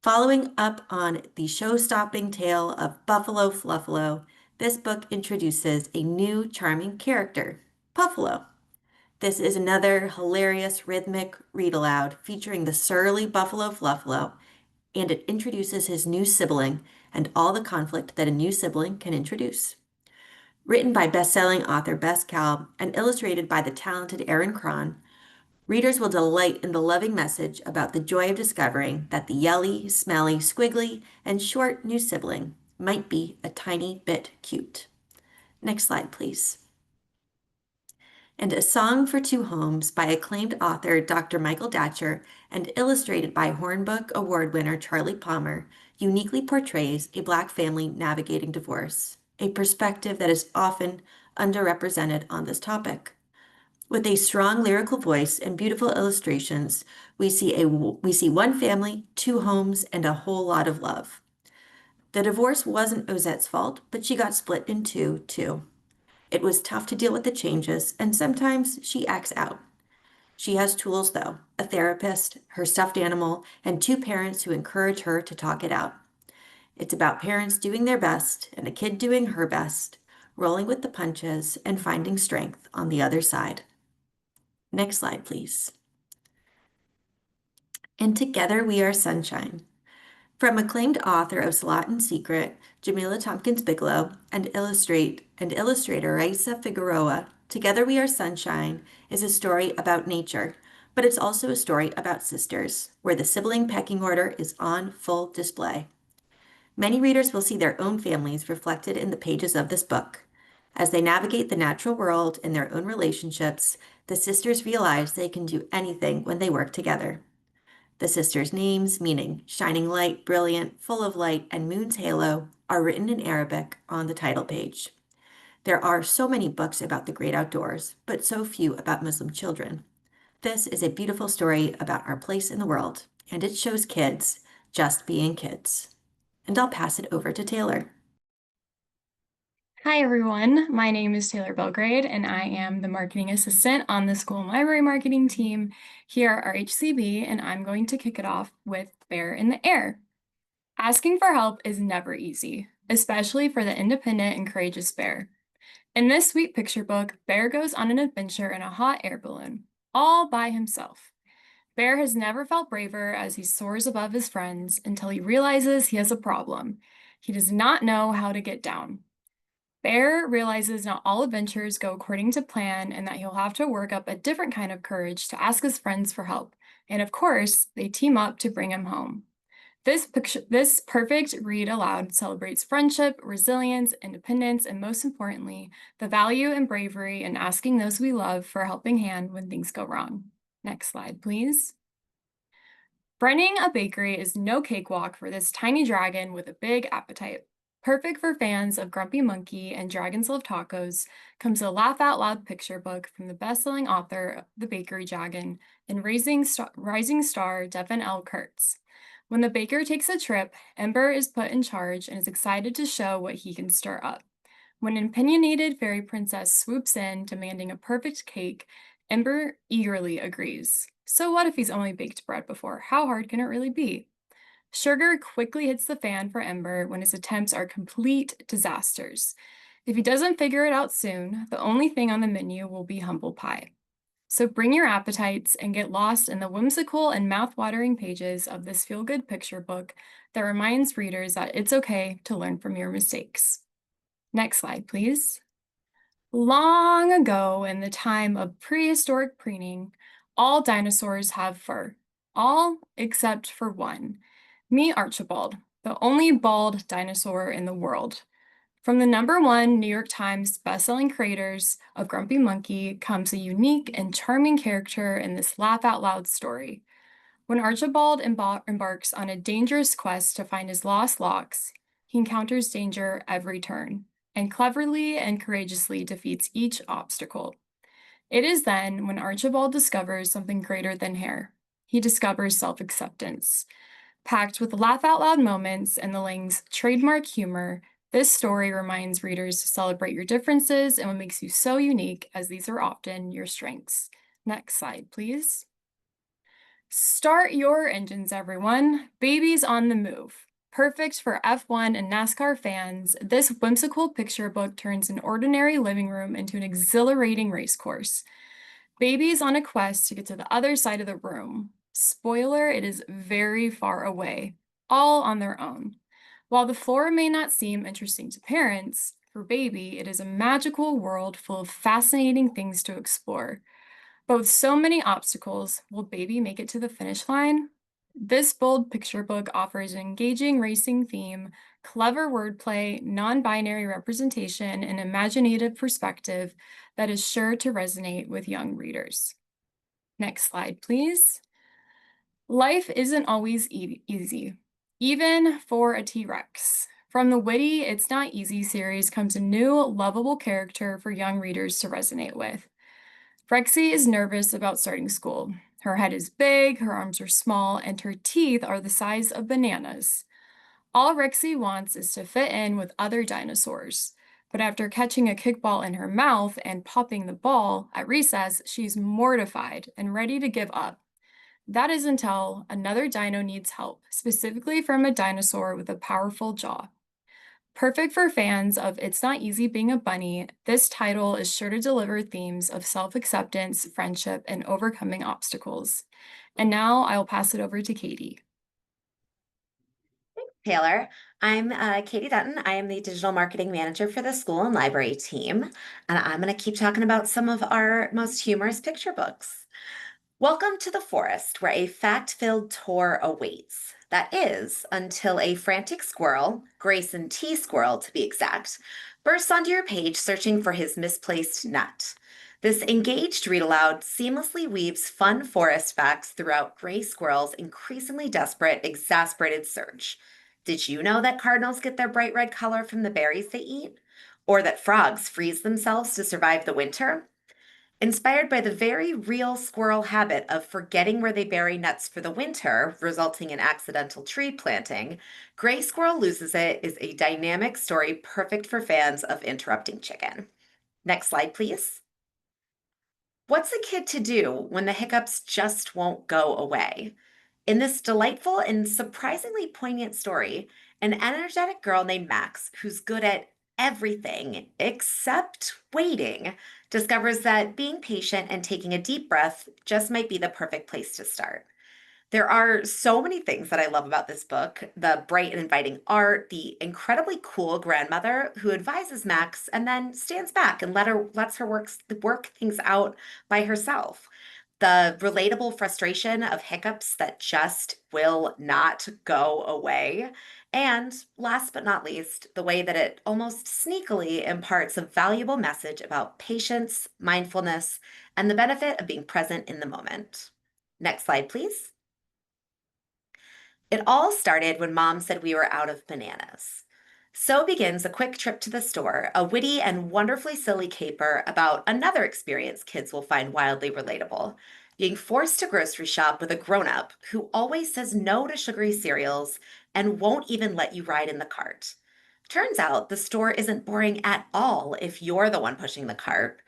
Following up on the show-stopping tale of Buffalo Fluffalo, this book introduces a new charming character, Puffalo. This is another hilarious rhythmic read aloud featuring the surly Buffalo Fluffalo, and it introduces his new sibling and all the conflict that a new sibling can introduce. Written by best-selling author Bess Kalb and illustrated by the talented Erin Cron, readers will delight in the loving message about the joy of discovering that the yelly, smelly, squiggly, and short new sibling might be a tiny bit cute. Next slide, please. And A Song for Two Homes by acclaimed author Dr. Michael Datcher and illustrated by Hornbook Award winner Charlie Palmer uniquely portrays a Black family navigating divorce, a perspective that is often underrepresented on this topic. With a strong lyrical voice and beautiful illustrations, we see one family, two homes, and a whole lot of love. The divorce wasn't Ozette's fault, but she got split in two, too. It was tough to deal with the changes, and sometimes she acts out. She has tools, though, a therapist, her stuffed animal, and two parents who encourage her to talk it out. It's about parents doing their best and a kid doing her best, rolling with the punches and finding strength on the other side. Next slide, please. And Together We Are Sunshine. From acclaimed author of Slot and Secret, Jamila Tompkins Bigelow, and illustrator Raisa Figueroa, Together We Are Sunshine is a story about nature, but it's also a story about sisters, where the sibling pecking order is on full display. Many readers will see their own families reflected in the pages of this book. As they navigate the natural world in their own relationships, the sisters realize they can do anything when they work together. The sisters' names, meaning shining light, brilliant, full of light, and moon's halo, are written in Arabic on the title page. There are so many books about the great outdoors, but so few about Muslim children. This is a beautiful story about our place in the world, and it shows kids just being kids. And I'll pass it over to Taylor. Hi, everyone. My name is Taylor Belgrade, and I am the marketing assistant on the school and library marketing team here at RHCB, and I'm going to kick it off with Bear in the Air. Asking for help is never easy, especially for the independent and courageous bear. In this sweet picture book, Bear goes on an adventure in a hot air balloon, all by himself. Bear has never felt braver as he soars above his friends until he realizes he has a problem. He does not know how to get down. Bear realizes not all adventures go according to plan and that he'll have to work up a different kind of courage to ask his friends for help. And of course, they team up to bring him home. This perfect read aloud celebrates friendship, resilience, independence, and most importantly, the value and bravery in asking those we love for a helping hand when things go wrong. Next slide, please. Running a bakery is no cakewalk for this tiny dragon with a big appetite. Perfect for fans of Grumpy Monkey and Dragons Love Tacos comes a laugh out loud picture book from the best-selling author The Bakery Dragon and rising star Devin L. Kurtz. When the baker takes a trip, Ember is put in charge and is excited to show what he can stir up. When an opinionated fairy princess swoops in demanding a perfect cake, Ember eagerly agrees. So what if he's only baked bread before? How hard can it really be? Sugar quickly hits the fan for Ember when his attempts are complete disasters. If he doesn't figure it out soon, the only thing on the menu will be humble pie. So bring your appetites and get lost in the whimsical and mouth-watering pages of this feel-good picture book that reminds readers that it's okay to learn from your mistakes. Next slide, please. Long ago, in the time of prehistoric preening, all dinosaurs have fur. All except for one. Meet Archibald, the only bald dinosaur in the world. From the #1 New York Times bestselling creators of Grumpy Monkey comes a unique and charming character in this laugh-out-loud story. When Archibald embarks on a dangerous quest to find his lost locks, he encounters danger every turn, and cleverly and courageously defeats each obstacle. It is then when Archibald discovers something greater than hair. He discovers self-acceptance. Packed with laugh-out-loud moments and the Lang's trademark humor, this story reminds readers to celebrate your differences and what makes you so unique, as these are often your strengths. Next slide, please. Start your engines, everyone. Babies on the Move. Perfect for F1 and NASCAR fans, this whimsical picture book turns an ordinary living room into an exhilarating race course. Babies on a quest to get to the other side of the room. Spoiler, it is very far away, all on their own. While the floor may not seem interesting to parents, for Baby, it is a magical world full of fascinating things to explore. But with so many obstacles, will Baby make it to the finish line? This bold picture book offers an engaging racing theme, clever wordplay, non-binary representation, and imaginative perspective that is sure to resonate with young readers. Next slide, please. Life isn't always easy, even for a T-Rex. From the witty It's Not Easy series comes a new, lovable character for young readers to resonate with. Rexy is nervous about starting school. Her head is big, her arms are small, and her teeth are the size of bananas. All Rexy wants is to fit in with other dinosaurs. But after catching a kickball in her mouth and popping the ball at recess, she's mortified and ready to give up. That is until another dino needs help, specifically from a dinosaur with a powerful jaw. Perfect for fans of It's Not Easy Being a Bunny, this title is sure to deliver themes of self-acceptance, friendship, and overcoming obstacles. And now I'll pass it over to Katie. Taylor. I'm Katie Dutton. I am the digital marketing manager for the school and library team, and I'm going to keep talking about some of our most humorous picture books. Welcome to the forest, where a fact-filled tour awaits. That is, until a frantic squirrel, Grayson T. Squirrel to be exact, bursts onto your page searching for his misplaced nut. This engaged read aloud seamlessly weaves fun forest facts throughout gray squirrels' increasingly desperate, exasperated search. Did you know that cardinals get their bright red color from the berries they eat? Or that frogs freeze themselves to survive the winter? Inspired by the very real squirrel habit of forgetting where they bury nuts for the winter, resulting in accidental tree planting, Gray Squirrel Loses It is a dynamic story perfect for fans of interrupting chicken. Next slide, please. What's a kid to do when the hiccups just won't go away? In this delightful and surprisingly poignant story, an energetic girl named Max, who's good at everything except waiting, discovers that being patient and taking a deep breath just might be the perfect place to start. There are so many things that I love about this book: the bright and inviting art, the incredibly cool grandmother who advises Max and then stands back and lets her work things out by herself. The relatable frustration of hiccups that just will not go away. And last but not least, the way that it almost sneakily imparts a valuable message about patience, mindfulness, and the benefit of being present in the moment. Next slide, please. It all started when Mom said we were out of bananas. So begins a quick trip to the store, a witty and wonderfully silly caper about another experience kids will find wildly relatable: being forced to grocery shop with a grown-up who always says no to sugary cereals and won't even let you ride in the cart. Turns out the store isn't boring at all if you're the one pushing the cart,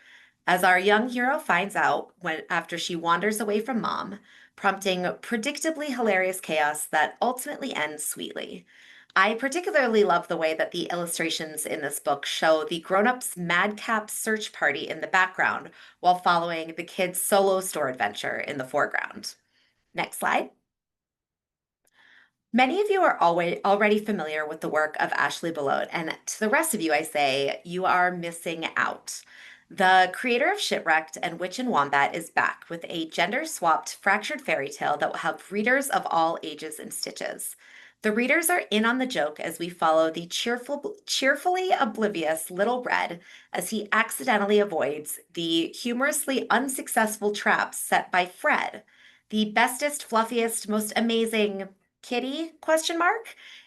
as our young hero finds out after she wanders away from Mom, prompting predictably hilarious chaos that ultimately ends sweetly. I particularly love the way that the illustrations in this book show the grown-ups' madcap search party in the background while following the kids' solo store adventure in the foreground. Next slide. Many of you are already familiar with the work of Ashley Belote, and to the rest of you, I say you are missing out. The creator of Shipwrecked and Witch and Wombat is back with a gender-swapped fractured fairy tale that will have readers of all ages and stitches. The readers are in on the joke as we follow the cheerfully oblivious Little Red as he accidentally avoids the humorously unsuccessful traps set by Fred, the bestest, fluffiest, most amazing kitty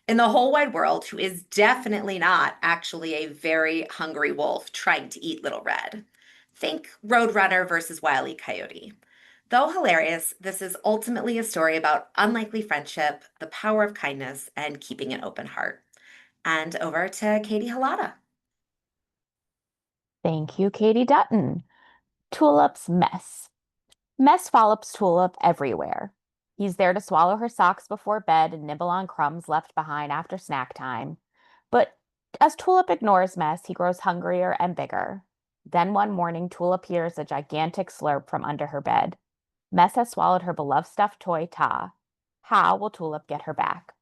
in the whole wide world, who is definitely not actually a very hungry wolf trying to eat Little Red. Think Roadrunner versus Wile E. Coyote. Though hilarious, this is ultimately a story about unlikely friendship, the power of kindness, and keeping an open heart. And over to Katie Halata. Thank you, Katie Dutton. Tulip's mess. Mess follows Tulip everywhere. He's there to swallow her socks before bed and nibble on crumbs left behind after snack time. But as Tulip ignores Mess, he grows hungrier and bigger. Then one morning, Tulip hears a gigantic slurp from under her bed. Mess has swallowed her beloved stuffed toy, Ta. How will Tulip get her back?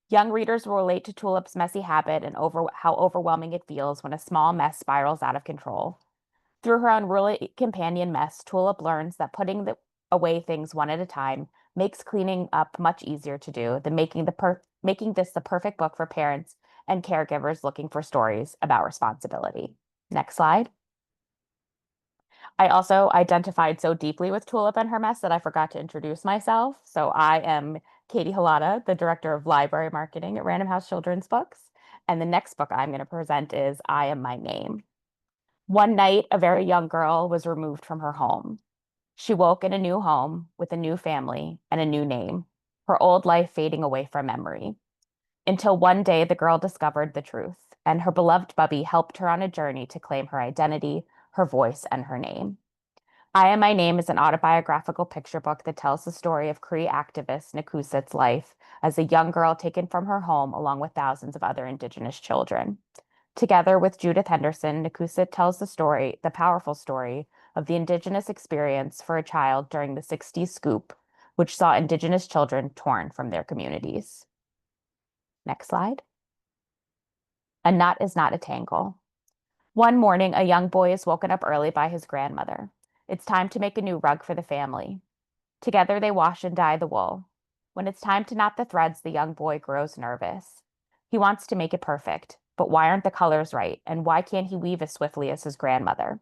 Young readers will relate to Tulip's messy habit and how overwhelming it feels when a small mess spirals out of control. Through her unruly companion Mess, Tulip learns that putting away things one at a time makes cleaning up much easier to do than making this the perfect book for parents and caregivers looking for stories about responsibility. Next slide. I also identified so deeply with Tulip and her mess that I forgot to introduce myself. So I am Katie Halata, the Director of Library Marketing at Random House Children's Books. And the next book I'm going to present is I Am My Name. One night, a very young girl was removed from her home. She woke in a new home with a new family and a new name, her old life fading away from memory. Until one day, the girl discovered the truth, and her beloved Bubby helped her on a journey to claim her identity, her voice, and her name. I Am My Name is an autobiographical picture book that tells the story of Cree activist Nakusit's life as a young girl taken from her home along with thousands of other Indigenous children. Together with Judith Henderson, Nakusit tells the powerful story of the Indigenous experience for a child during the 60s scoop, which saw Indigenous children torn from their communities. Next slide. A knot is not a tangle. One morning, a young boy is woken up early by his grandmother. It's time to make a new rug for the family. Together, they wash and dye the wool. When it's time to knot the threads, the young boy grows nervous. He wants to make it perfect, but why aren't the colors right? And why can't he weave as swiftly as his grandmother?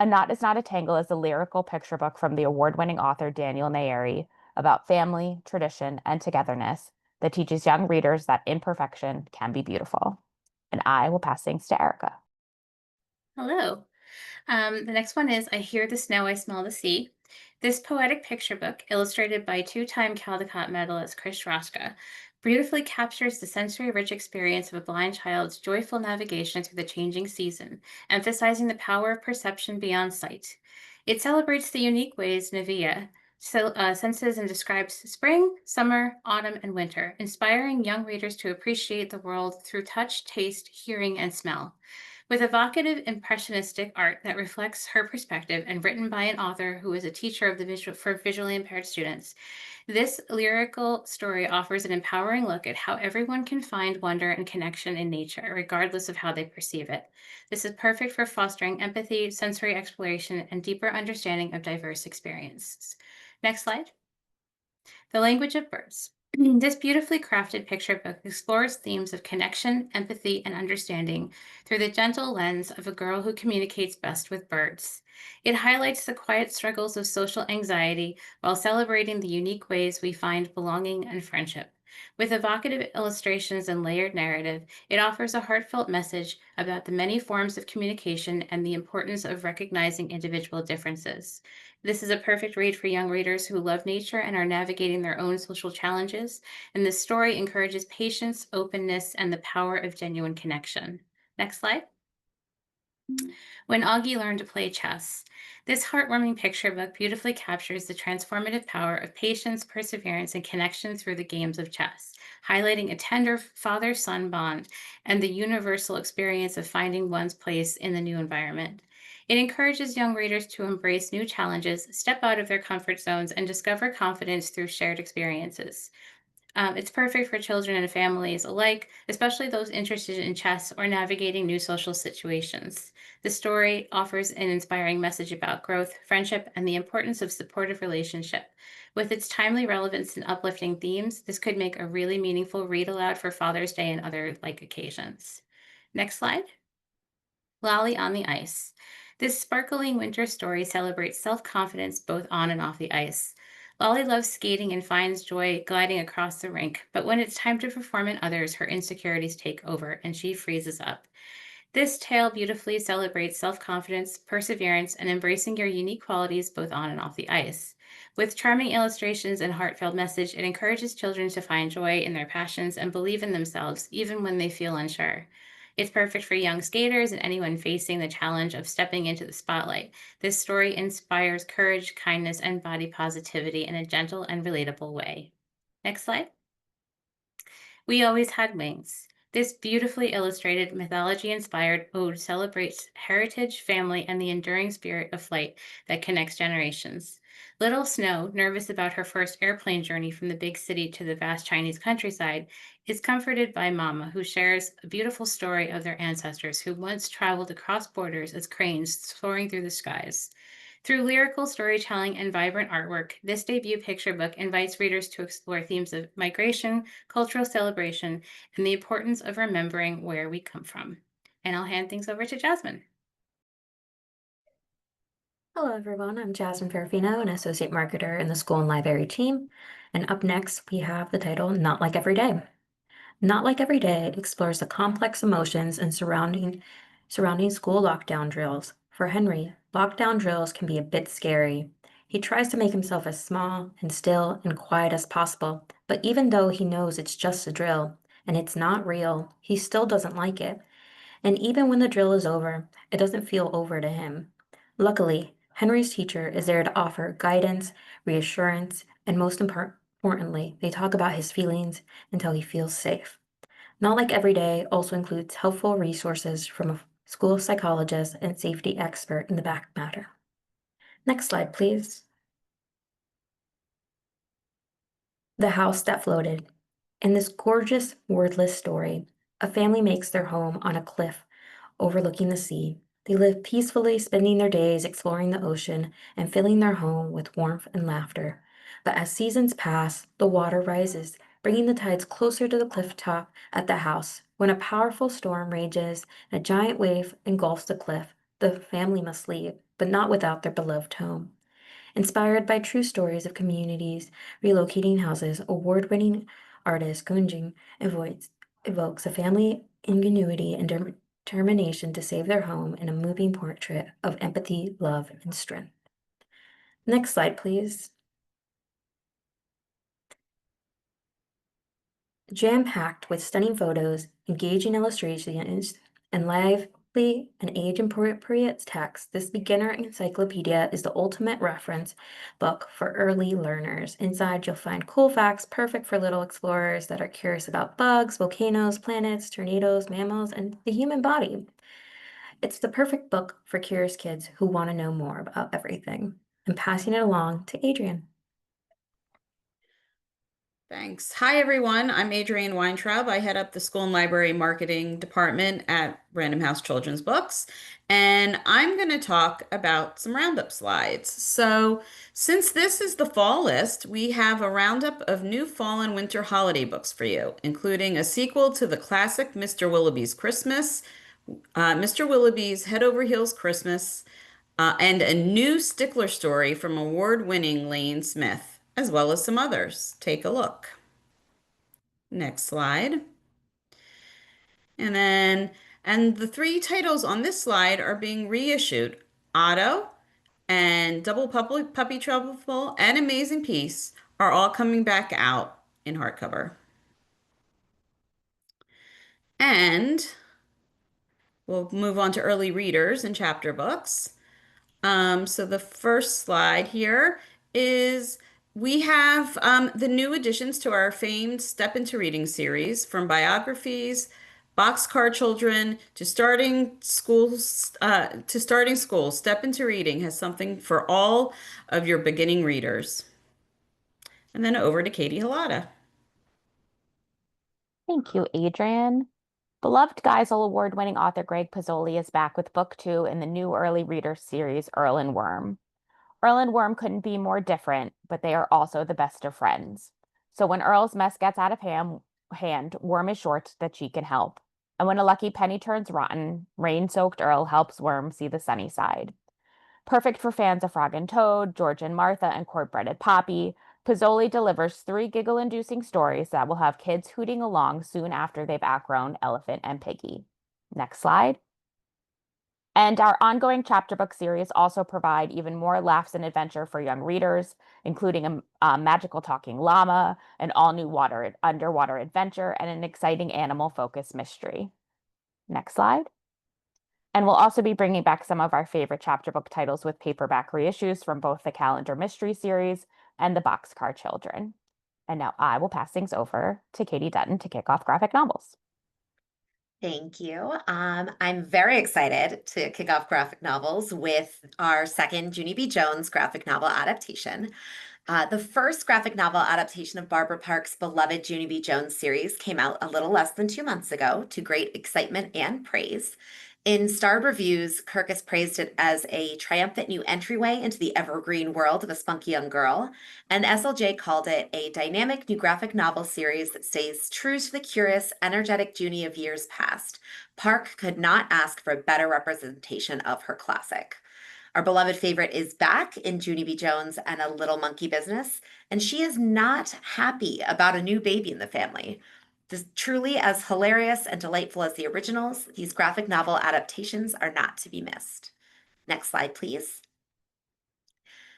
A Knot Is Not a Tangle is a lyrical picture book from the award-winning author Daniel Nayeri about family, tradition, and togetherness that teaches young readers that imperfection can be beautiful. And I will pass things to Erica. Hello. The next one is I Hear the Snow, I Smell the Sea. This poetic picture book, illustrated by two-time Caldecott medalist Chris Roska, beautifully captures the sensory-rich experience of a blind child's joyful navigation through the changing season, emphasizing the power of perception beyond sight. It celebrates the unique ways Navia senses and describes spring, summer, autumn, and winter, inspiring young readers to appreciate the world through touch, taste, hearing, and smell. With evocative, impressionistic art that reflects her perspective and written by an author who is a teacher of for visually impaired students, this lyrical story offers an empowering look at how everyone can find wonder and connection in nature, regardless of how they perceive it. This is perfect for fostering empathy, sensory exploration, and deeper understanding of diverse experiences. Next slide. The Language of Birds. This beautifully crafted picture book explores themes of connection, empathy, and understanding through the gentle lens of a girl who communicates best with birds. It highlights the quiet struggles of social anxiety while celebrating the unique ways we find belonging and friendship. With evocative illustrations and layered narrative, it offers a heartfelt message about the many forms of communication and the importance of recognizing individual differences. This is a perfect read for young readers who love nature and are navigating their own social challenges, and this story encourages patience, openness, and the power of genuine connection. Next slide. When Augie Learned to Play Chess. This heartwarming picture book beautifully captures the transformative power of patience, perseverance, and connection through the games of chess, highlighting a tender father-son bond and the universal experience of finding one's place in the new environment. It encourages young readers to embrace new challenges, step out of their comfort zones, and discover confidence through shared experiences. It's perfect for children and families alike, especially those interested in chess or navigating new social situations. The story offers an inspiring message about growth, friendship, and the importance of supportive relationship. With its timely relevance and uplifting themes, this could make a really meaningful read aloud for Father's Day and other like occasions. Next slide. Lolly on the Ice. This sparkling winter story celebrates self-confidence both on and off the ice. Lolly loves skating and finds joy gliding across the rink, but when it's time to perform in others, her insecurities take over and she freezes up. This tale beautifully celebrates self-confidence, perseverance, and embracing your unique qualities both on and off the ice. With charming illustrations and heartfelt message, it encourages children to find joy in their passions and believe in themselves even when they feel unsure. It's perfect for young skaters and anyone facing the challenge of stepping into the spotlight. This story inspires courage, kindness, and body positivity in a gentle and relatable way. Next slide. We Always Had Wings. This beautifully illustrated, mythology-inspired ode celebrates heritage, family, and the enduring spirit of flight that connects generations. Little Snow, nervous about her first airplane journey from the big city to the vast Chinese countryside, is comforted by Mama, who shares a beautiful story of their ancestors who once traveled across borders as cranes soaring through the skies. Through lyrical storytelling and vibrant artwork, this debut picture book invites readers to explore themes of migration, cultural celebration, and the importance of remembering where we come from. And I'll hand things over to Jasmine. Hello, everyone. I'm Jasmine Ferrafino, an associate marketer in the school and library team. And up next, we have the title Not Like Every Day. Not Like Every Day explores the complex emotions and surrounding school lockdown drills. For Henry, lockdown drills can be a bit scary. He tries to make himself as small and still and quiet as possible, but even though he knows it's just a drill and it's not real, he still doesn't like it. And even when the drill is over, it doesn't feel over to him. Luckily, Henry's teacher is there to offer guidance, reassurance, and most importantly, they talk about his feelings until he feels safe. Not Like Every Day also includes helpful resources from a school psychologist and safety expert in the back matter. Next slide, please. The House That Floated. In this gorgeous, wordless story, a family makes their home on a cliff overlooking the sea. They live peacefully, spending their days exploring the ocean and filling their home with warmth and laughter. But as seasons pass, the water rises, bringing the tides closer to the cliff top at the house. When a powerful storm rages and a giant wave engulfs the cliff, the family must leave. but not without their beloved home. Inspired by true stories of communities relocating houses, award-winning artist Kunjing evokes a family ingenuity and determination to save their home in a moving portrait of empathy, love, and strength. Next slide, please. Jam-packed with stunning photos, engaging illustrations, and lively and age-appropriate text, this beginner encyclopedia is the ultimate reference book for early learners. Inside, you'll find cool facts perfect for little explorers that are curious about bugs, volcanoes, planets, tornadoes, mammals, and the human body. It's the perfect book for curious kids who want to know more about everything. I'm passing it along to Adrienne. Thanks. Hi, everyone. I'm Adrienne Weintraub. I head up the school and library marketing department at Random House Children's Books, and I'm going to talk about some roundup slides. So since this is the fall list, we have a roundup of new fall and winter holiday books for you, including a sequel to the classic Mr. Willoughby's Christmas, Mr. Willoughby's Head Over Heels Christmas, and a new Stickler story from award-winning Lane Smith, as well as some others. Take a look. Next slide. And the three titles on this slide are being reissued. Otto and Double Puppy Trouble and Amazing Peace are all coming back out in hardcover. And we'll move on to early readers and chapter books. So the first slide here is we have the new additions to our famed Step Into Reading series, from biographies, Boxcar Children to starting schools. Step Into Reading has something for all of your beginning readers. And then over to Katie Halata. Thank you, Adrienne. Beloved Geisel Award-winning author Greg Pizzoli is back with book 2 in the new early reader series, Earl and Worm. Earl and Worm couldn't be more different, but they are also the best of friends. So when Earl's mess gets out of hand, Worm is sure that she can help. And when a lucky penny turns rotten, rain-soaked Earl helps Worm see the sunny side. Perfect for fans of Frog and Toad, George and Martha, and Court-Breaded Poppy, Pizzoli delivers 3 giggle-inducing stories that will have kids hooting along soon after they've outgrown Elephant and Piggy. Next slide. And our ongoing chapter book series also provide even more laughs and adventure for young readers, including a magical talking llama, an all-new underwater adventure, and an exciting animal-focused mystery. Next slide. And we'll also be bringing back some of our favorite chapter book titles with paperback reissues from both the Calendar Mystery series and the Boxcar Children. And now I will pass things over to Katie Dutton to kick off graphic novels. Thank you. I'm very excited to kick off graphic novels with our second Junie B. Jones graphic novel adaptation. The first graphic novel adaptation of Barbara Park's beloved Junie B. Jones series came out a little less than 2 months ago, to great excitement and praise. In starred reviews, Kirkus praised it as a triumphant new entryway into the evergreen world of a spunky young girl, and SLJ called it a dynamic new graphic novel series that stays true to the curious, energetic Junie of years past. Park could not ask for a better representation of her classic. Our beloved favorite is back in Junie B. Jones and a Little Monkey Business, and she is not happy about a new baby in the family. Truly as hilarious and delightful as the originals, these graphic novel adaptations are not to be missed. Next slide, please.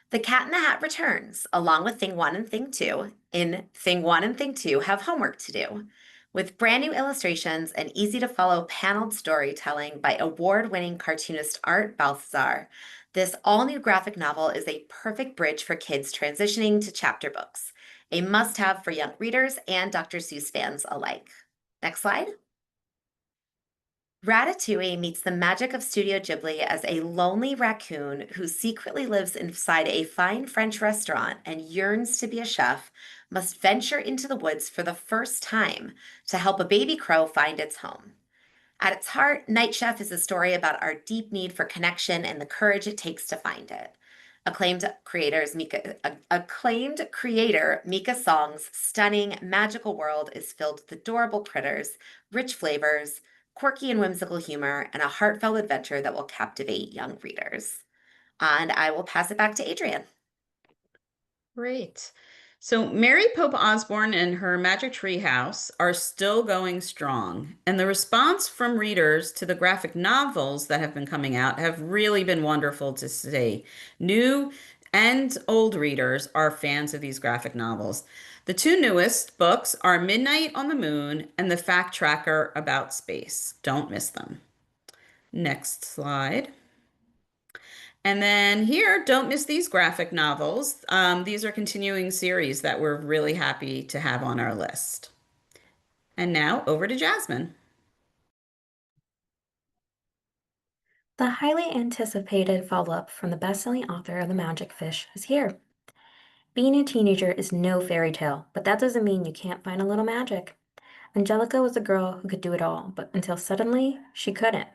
The Cat in the Hat returns, along with Thing 1 and Thing 2. In Thing 1 and Thing 2 have homework to do. With brand new illustrations and easy-to-follow paneled storytelling by award-winning cartoonist Art Balthazar, this all-new graphic novel is a perfect bridge for kids transitioning to chapter books, a must-have for young readers and Dr. Seuss fans alike. Next slide. Ratatouille meets the magic of Studio Ghibli as a lonely raccoon who secretly lives inside a fine French restaurant and yearns to be a chef, must venture into the woods for the first time to help a baby crow find its home. At its heart, Night Chef is a story about our deep need for connection and the courage it takes to find it. Acclaimed creator Mika Song's stunning, magical world is filled with adorable critters, rich flavors, quirky and whimsical humor, and a heartfelt adventure that will captivate young readers. And I will pass it back to Adrienne. Great. So Mary Pope Osborne and her Magic Tree House are still going strong, and the response from readers to the graphic novels that have been coming out have really been wonderful to see. New and old readers are fans of these graphic novels. The two newest books are Midnight on the Moon and The Fact Tracker About Space. Don't miss them. Next slide. And then here, don't miss these graphic novels. These are continuing series that we're really happy to have on our list. And now over to Jasmine. The highly anticipated follow-up from the best-selling author of The Magic Fish is here. Being a teenager is no fairy tale, but that doesn't mean you can't find a little magic. Angelica was a girl who could do it all, but until suddenly, she couldn't.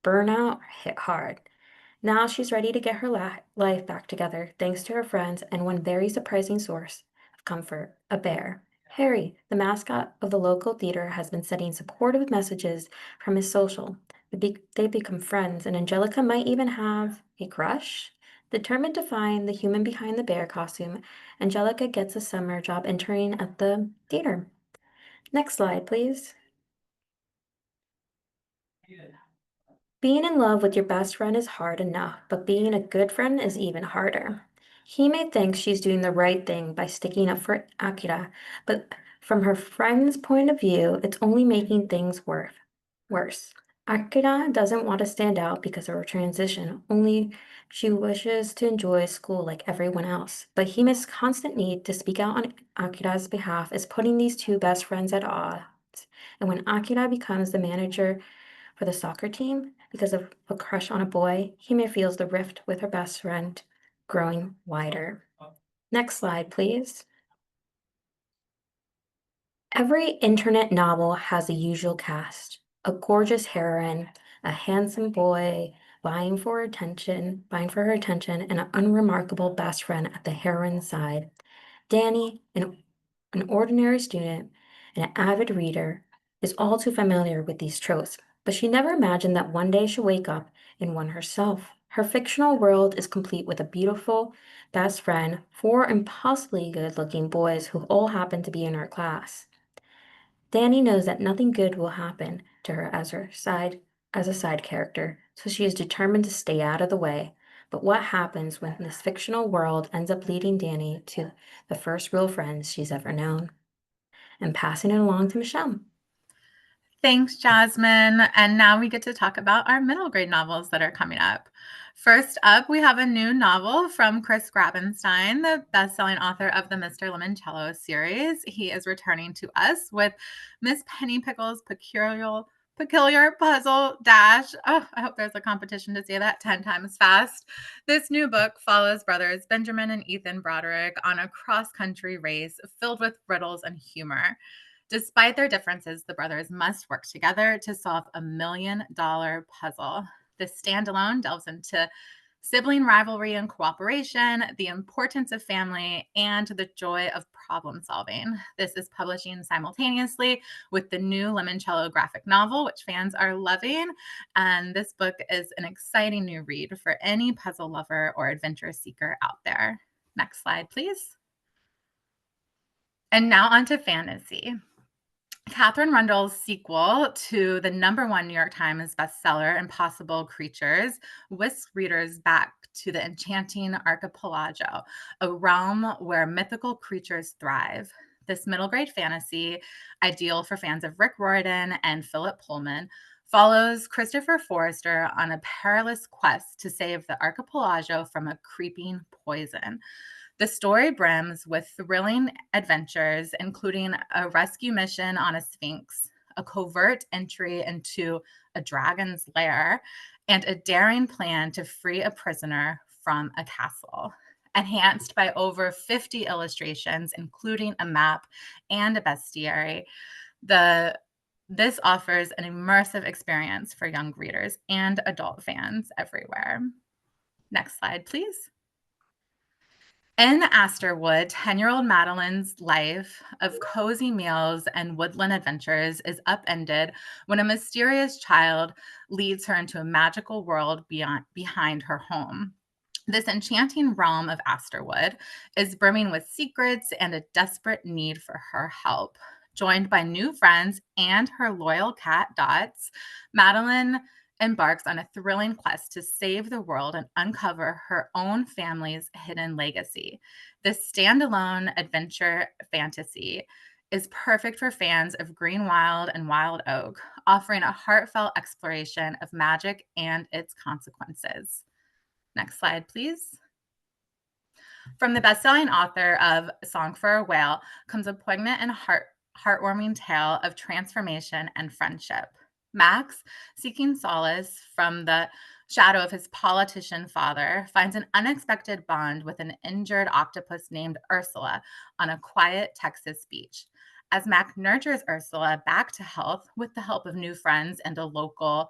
Burnout hit hard. Now she's ready to get her life back together thanks to her friends and one very surprising source of comfort, a bear. Harry, the mascot of the local theater, has been sending supportive messages from his social. They become friends, and Angelica might even have a crush. Determined to find the human behind the bear costume, Angelica gets a summer job interning at the theater. Next slide, please. Being in love with your best friend is hard enough, but being a good friend is even harder. He may think she's doing the right thing by sticking up for Akira, but from her friend's point of view, it's only making things worse. Akira doesn't want to stand out because of her transition, only she wishes to enjoy school like everyone else. But Hime's constant need to speak out on Akira's behalf is putting these two best friends at odds. And when Akira becomes the manager for the soccer team because of a crush on a boy, Hime feels the rift with her best friend growing wider. Next slide, please. Every internet novel has the usual cast: a gorgeous heroine, a handsome boy vying for her attention, and an unremarkable best friend at the heroine's side. Danny, an ordinary student and an avid reader, is all too familiar with these tropes, but she never imagined that one day she'll wake up in one herself. Her fictional world is complete with a beautiful best friend, four impossibly good-looking boys who all happen to be in her class. Danny knows that nothing good will happen to her as a side character, so she is determined to stay out of the way. But what happens when this fictional world ends up leading Danny to the first real friends she's ever known? And passing it along to Michelle. Thanks, Jasmine. And now we get to talk about our middle grade novels that are coming up. First up, we have a new novel from Chris Grabenstein, the best-selling author of the Mr. Limoncello series. He is returning to us with Miss Penny Pickle's Peculiar Puzzle Dash. Oh, I hope there's a competition to say that 10 times fast. This new book follows brothers Benjamin and Ethan Broderick on a cross-country race filled with riddles and humor. Despite their differences, the brothers must work together to solve a $1 million puzzle. This standalone delves into sibling rivalry and cooperation, the importance of family, and the joy of problem solving. This is publishing simultaneously with the new Limoncello graphic novel, which fans are loving. And this book is an exciting new read for any puzzle lover or adventure seeker out there. Next slide, please. And now on to fantasy. Catherine Rundle's sequel to the #1 New York Times bestseller, Impossible Creatures, whisks readers back to the enchanting archipelago, a realm where mythical creatures thrive. This middle grade fantasy, ideal for fans of Rick Riordan and Philip Pullman, follows Christopher Forrester on a perilous quest to save the archipelago from a creeping poison. The story brims with thrilling adventures, including a rescue mission on a sphinx, a covert entry into a dragon's lair, and a daring plan to free a prisoner from a castle. Enhanced by over 50 illustrations, including a map and a bestiary, this offers an immersive experience for young readers and adult fans everywhere. Next slide, please. In Asterwood, 10-year-old Madeline's life of cozy meals and woodland adventures is upended when a mysterious child leads her into a magical world behind her home. This enchanting realm of Asterwood is brimming with secrets and a desperate need for her help. Joined by new friends and her loyal cat, Dots, Madeline embarks on a thrilling quest to save the world and uncover her own family's hidden legacy. This standalone adventure fantasy is perfect for fans of Greenwild and Wild Oak, offering a heartfelt exploration of magic and its consequences. Next slide, please. From the best-selling author of Song for a Whale comes a poignant and heartwarming tale of transformation and friendship. Max, seeking solace from the shadow of his politician father, finds an unexpected bond with an injured octopus named Ursula on a quiet Texas beach. As Mac nurtures Ursula back to health with the help of new friends and a local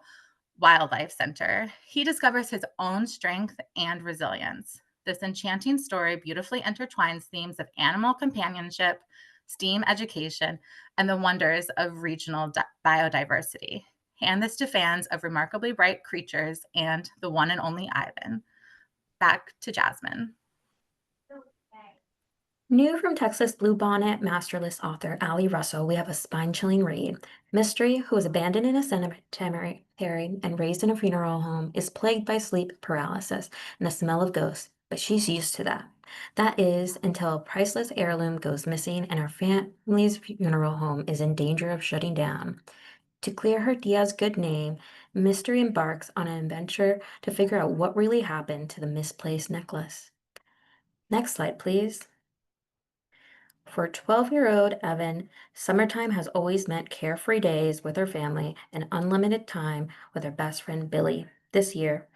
wildlife center, he discovers his own strength and resilience. This enchanting story beautifully intertwines themes of animal companionship, STEAM education, and the wonders of regional biodiversity. Hand this to fans of remarkably bright creatures and the one and only Ivan. Back to Jasmine. New from Texas Bluebonnet masterless author Ali Russell, we have a spine-chilling read. Mystery, who was abandoned in a cemetery and raised in a funeral home, is plagued by sleep paralysis and the smell of ghosts, but she's used to that. That is until a priceless heirloom goes missing and her family's funeral home is in danger of shutting down. To clear her Diaz good name, Mystery embarks on an adventure to figure out what really happened to the misplaced necklace. Next slide, please. For 12-year-old Evan, summertime has always meant carefree days with her family and unlimited time with her best friend Billy. This year,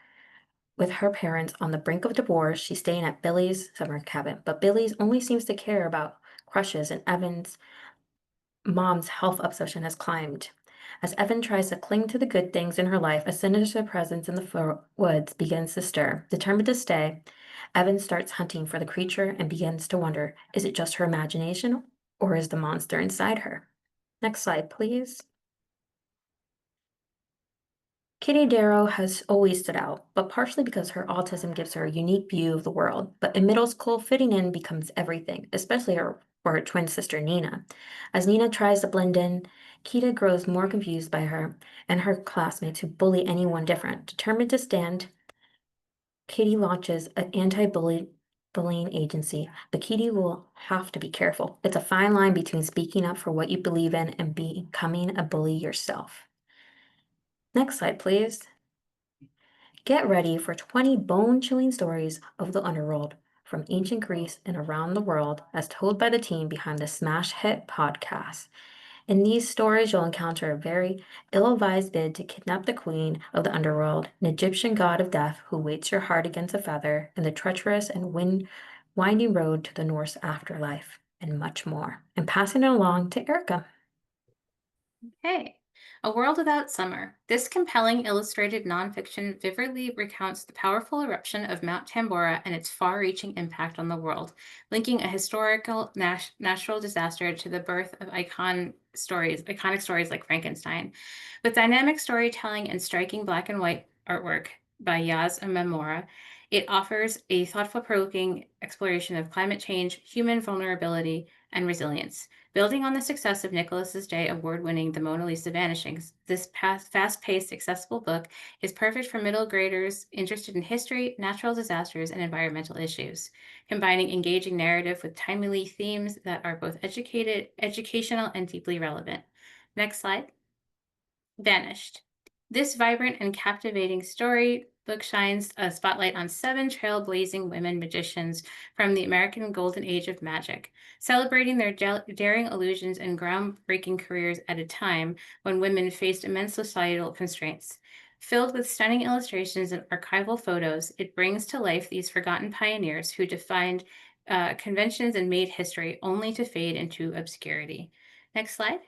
with her parents on the brink of divorce, she's staying at Billy's summer cabin, but Billy's only seems to care about crushes, and Evan's mom's health obsession has climbed. As Evan tries to cling to the good things in her life, a sinister presence in the woods begins to stir. Determined to stay, Evan starts hunting for the creature and begins to wonder, is it just her imagination or is the monster inside her? Next slide, please. Kitty Darrow has always stood out, but partially because her autism gives her a unique view of the world. But in middle school, fitting in becomes everything, especially for her twin sister Nina. As Nina tries to blend in, Kita grows more confused by her and her classmates who bully anyone different. Determined to stand, Kitty launches an anti-bullying agency, but Kitty will have to be careful. It's a fine line between speaking up for what you believe in and becoming a bully yourself. Next slide, please. Get ready for 20 bone-chilling stories of the underworld from ancient Greece and around the world as told by the team behind the smash hit podcast. In these stories, you'll encounter a very ill-advised bid to kidnap the queen of the underworld, an Egyptian god of death who weights your heart against a feather, and the treacherous and winding road to the Norse afterlife, and much more. I'm passing it along to Erica. Okay. A World Without Summer. This compelling illustrated nonfiction vividly recounts the powerful eruption of Mount Tambora and its far-reaching impact on the world, linking a historical natural disaster to the birth of iconic stories like Frankenstein. With dynamic storytelling and striking black and white artwork by Yaz Memora, it offers a thoughtful-provoking exploration of climate change, human vulnerability, and resilience. Building on the success of Nicholas's Day award-winning The Mona Lisa Vanishings, this fast-paced, accessible book is perfect for middle graders interested in history, natural disasters, and environmental issues, combining engaging narrative with timely themes that are both educational, and deeply relevant. Next slide. Vanished. This vibrant and captivating story book shines a spotlight on 7 trailblazing women magicians from the American Golden Age of magic, celebrating their daring illusions and groundbreaking careers at a time when women faced immense societal constraints. Filled with stunning illustrations and archival photos, it brings to life these forgotten pioneers who defined conventions and made history only to fade into obscurity. Next slide.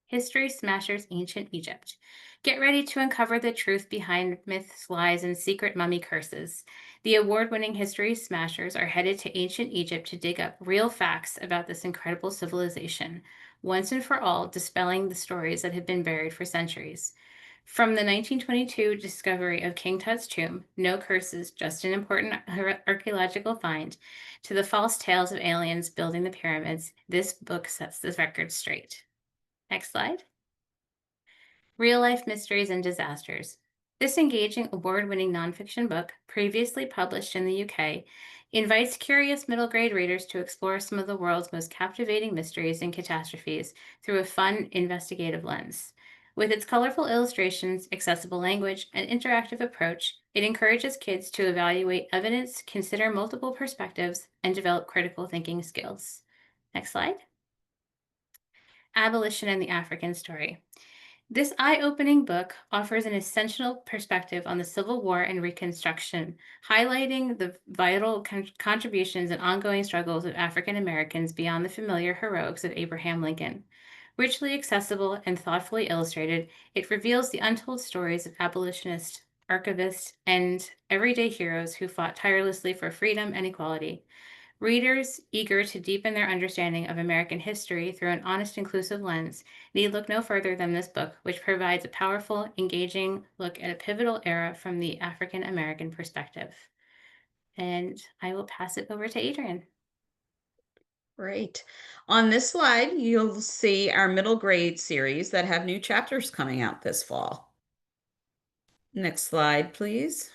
History Smashers Ancient Egypt. Get ready to uncover the truth behind myths, lies, and secret mummy curses. The award-winning History Smashers are headed to ancient Egypt to dig up real facts about this incredible civilization, once and for all dispelling the stories that have been buried for centuries. From the 1922 discovery of King Tut's tomb, no curses, just an important archaeological find, to the false tales of aliens building the pyramids, this book sets the record straight. Next slide. Real-life mysteries and disasters. This engaging, award-winning nonfiction book, previously published in the UK, invites curious middle grade readers to explore some of the world's most captivating mysteries and catastrophes through a fun, investigative lens. With its colorful illustrations, accessible language, and interactive approach, it encourages kids to evaluate evidence, consider multiple perspectives, and develop critical thinking skills. Next slide. Abolition and the African Story. This eye-opening book offers an essential perspective on the Civil War and Reconstruction, highlighting the vital contributions and ongoing struggles of African Americans beyond the familiar heroics of Abraham Lincoln. Richly accessible and thoughtfully illustrated, it reveals the untold stories of abolitionists, archivists, and everyday heroes who fought tirelessly for freedom and equality. Readers eager to deepen their understanding of American history through an honest, inclusive lens need look no further than this book, which provides a powerful, engaging look at a pivotal era from the African American perspective. And I will pass it over to Adrian. Great. On this slide, you'll see our middle grade series that have new chapters coming out this fall. Next slide, please.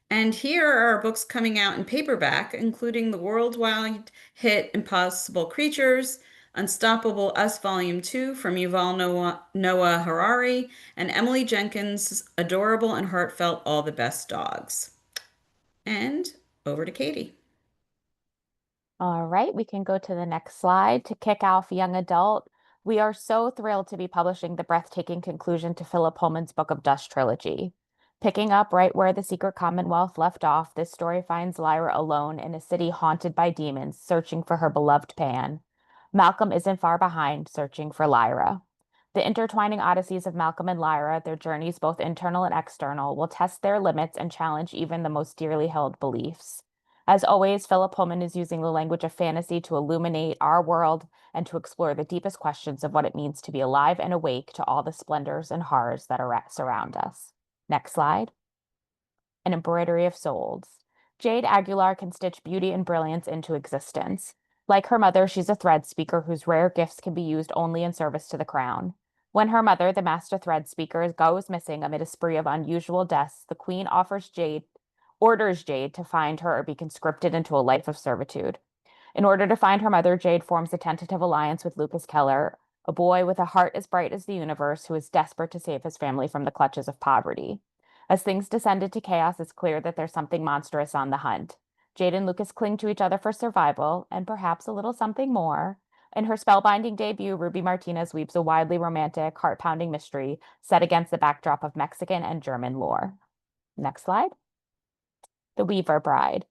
And here are our books coming out in paperback, including the worldwide hit Impossible Creatures, Unstoppable Us Volume 2 from Yuval Noah Harari, and Emily Jenkins' adorable and heartfelt All the Best Dogs. And over to Katie. All right, we can go to the next slide to kick off young adult. We are so thrilled to be publishing the breathtaking conclusion to Philip Pullman's Book of Dust trilogy. Picking up right where the Secret Commonwealth left off, this story finds Lyra alone in a city haunted by demons, searching for her beloved Pan. Malcolm isn't far behind, searching for Lyra. The intertwining odysseys of Malcolm and Lyra, their journeys both internal and external, will test their limits and challenge even the most dearly held beliefs. As always, Philip Pullman is using the language of fantasy to illuminate our world and to explore the deepest questions of what it means to be alive and awake to all the splendors and horrors that surround us. Next slide. An embroidery of souls. Jade Aguilar can stitch beauty and brilliance into existence. Like her mother, she's a thread speaker whose rare gifts can be used only in service to the crown. When her mother, the master thread speaker, goes missing amid a spree of unusual deaths, the queen orders Jade to find her or be conscripted into a life of servitude. In order to find her mother, Jade forms a tentative alliance with Lucas Keller, a boy with a heart as bright as the universe who is desperate to save his family from the clutches of poverty. As things descend into chaos, it's clear that there's something monstrous on the hunt. Jade and Lucas cling to each other for survival, and perhaps a little something more. In her spellbinding debut, Ruby Martinez weaves a wildly romantic, heart-pounding mystery set against the backdrop of Mexican and German lore. Next slide. The Weaver Bride.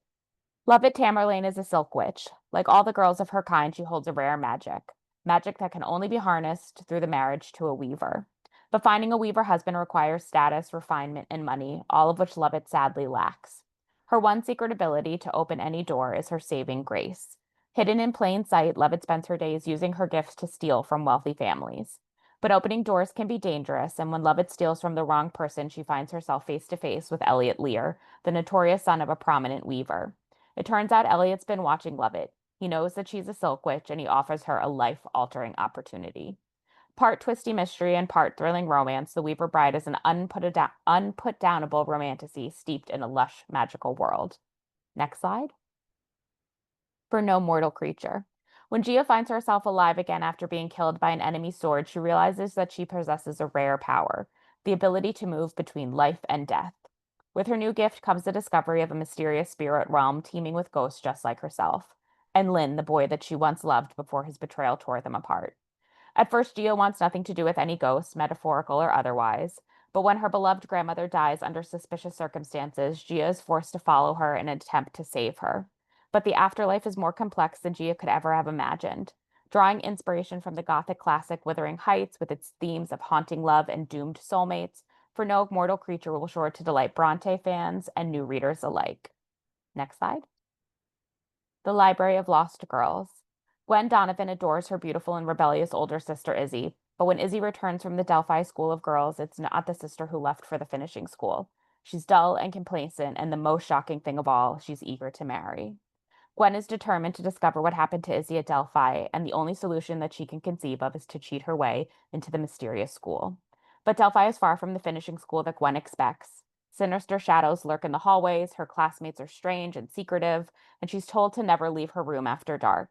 Lovett Tamerlane is a silk witch. Like all the girls of her kind, she holds a rare magic that can only be harnessed through the marriage to a weaver. But finding a weaver husband requires status, refinement, and money, all of which Lovett sadly lacks. Her one secret ability to open any door is her saving grace. Hidden in plain sight, Lovett spends her days using her gifts to steal from wealthy families. But opening doors can be dangerous, and when Lovett steals from the wrong person, she finds herself face to face with Elliot Lear, the notorious son of a prominent weaver. It turns out Elliot's been watching Lovett. He knows that she's a silk witch, and he offers her a life-altering opportunity. Part twisty mystery and part thrilling romance, The Weaver Bride is an unputdownable romantasy steeped in a lush, magical world. Next slide. For no mortal creature. When Gia finds herself alive again after being killed by an enemy sword, she realizes that she possesses a rare power, the ability to move between life and death. With her new gift comes the discovery of a mysterious spirit realm teeming with ghosts just like herself, and Lynn, the boy that she once loved before his betrayal tore them apart. At first, Gia wants nothing to do with any ghosts, metaphorical or otherwise, but when her beloved grandmother dies under suspicious circumstances, Gia is forced to follow her in an attempt to save her. But the afterlife is more complex than Gia could ever have imagined. Drawing inspiration from the Gothic classic Wuthering Heights with its themes of haunting love and doomed soulmates, For No Mortal Creature will sure to delight Bronte fans and new readers alike. Next slide. The Library of Lost Girls. Gwen Donovan adores her beautiful and rebellious older sister Izzy, But when Izzy returns from the Delphi School of Girls, it's not the sister who left for the finishing school. She's dull and complacent, and the most shocking thing of all, she's eager to marry. Gwen is determined to discover what happened to Izzy at Delphi, and the only solution that she can conceive of is to cheat her way into the mysterious school. But Delphi is far from the finishing school that Gwen expects. Sinister shadows lurk in the hallways, her classmates are strange and secretive, and she's told to never leave her room after dark.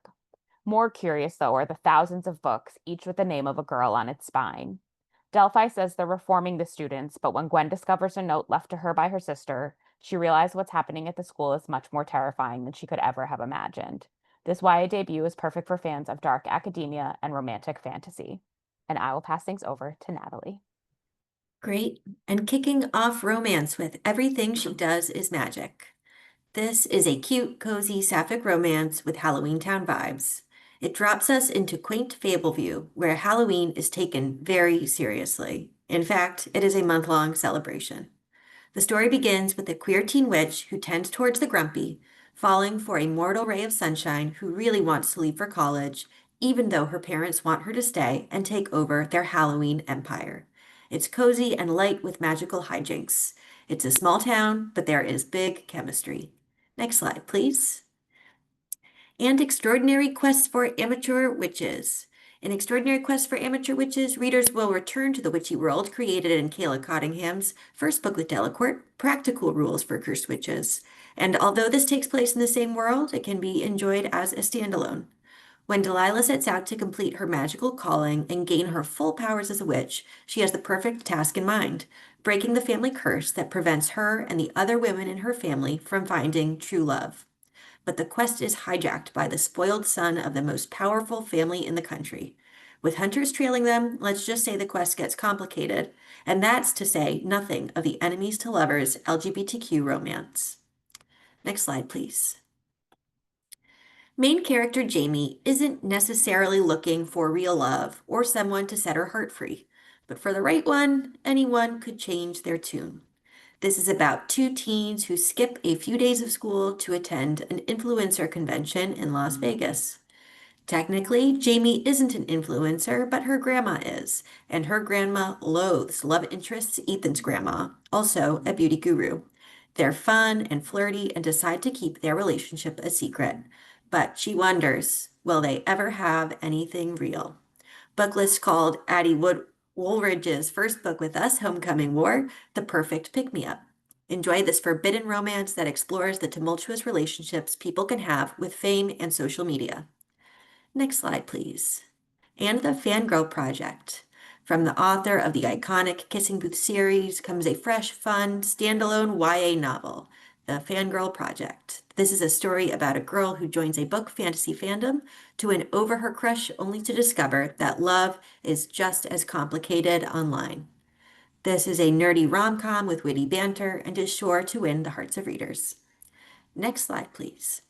More curious, though, are the thousands of books, each with the name of a girl on its spine. Delphi says they're reforming the students, but when Gwen discovers a note left to her by her sister, she realizes what's happening at the school is much more terrifying than she could ever have imagined. This YA debut is perfect for fans of dark academia and romantic fantasy. And I will pass things over to Natalie. Great. And kicking off romance with Everything She Does Is Magic. This is a cute, cozy, sapphic romance with Halloween Town vibes. It drops us into quaint Fableview, where Halloween is taken very seriously. In fact, it is a month-long celebration. The story begins with a queer teen witch who tends towards the grumpy, falling for a mortal ray of sunshine who really wants to leave for college, even though her parents want her to stay and take over their Halloween empire. It's cozy and light with magical hijinks. It's a small town, but there is big chemistry. Next slide, please. And Extraordinary Quest for Amateur Witches. In Extraordinary Quest for Amateur Witches, readers will return to the witchy world created in Kayla Cottingham's first book with Delacourt, Practical Rules for Cursed Witches. And although this takes place in the same world, it can be enjoyed as a standalone. When Delilah sets out to complete her magical calling and gain her full powers as a witch, she has the perfect task in mind, breaking the family curse that prevents her and the other women in her family from finding true love. But the quest is hijacked by the spoiled son of the most powerful family in the country. With hunters trailing them, let's just say the quest gets complicated, and that's to say nothing of the enemies to lovers LGBTQ romance. Next slide, please. Main character Jamie isn't necessarily looking for real love or someone to set her heart free, but for the right one, anyone could change their tune. This is about two teens who skip a few days of school to attend an influencer convention in Las Vegas. Technically, Jamie isn't an influencer, but her grandma is, and her grandma loathes love interest Ethan's grandma, also a beauty guru. They're fun and flirty and decide to keep their relationship a secret, but she wonders, will they ever have anything real? Booklist called Addie Woolridge's first book with us, Homecoming War, the perfect pick-me-up. Enjoy this forbidden romance that explores the tumultuous relationships people can have with fame and social media. Next slide, please. And the Fangirl Project. From the author of the iconic Kissing Booth series comes a fresh, fun, standalone YA novel, The Fangirl Project. This is a story about a girl who joins a book fantasy fandom to win over her crush only to discover that love is just as complicated online. This is a nerdy rom-com with witty banter and is sure to win the hearts of readers. Next slide, please.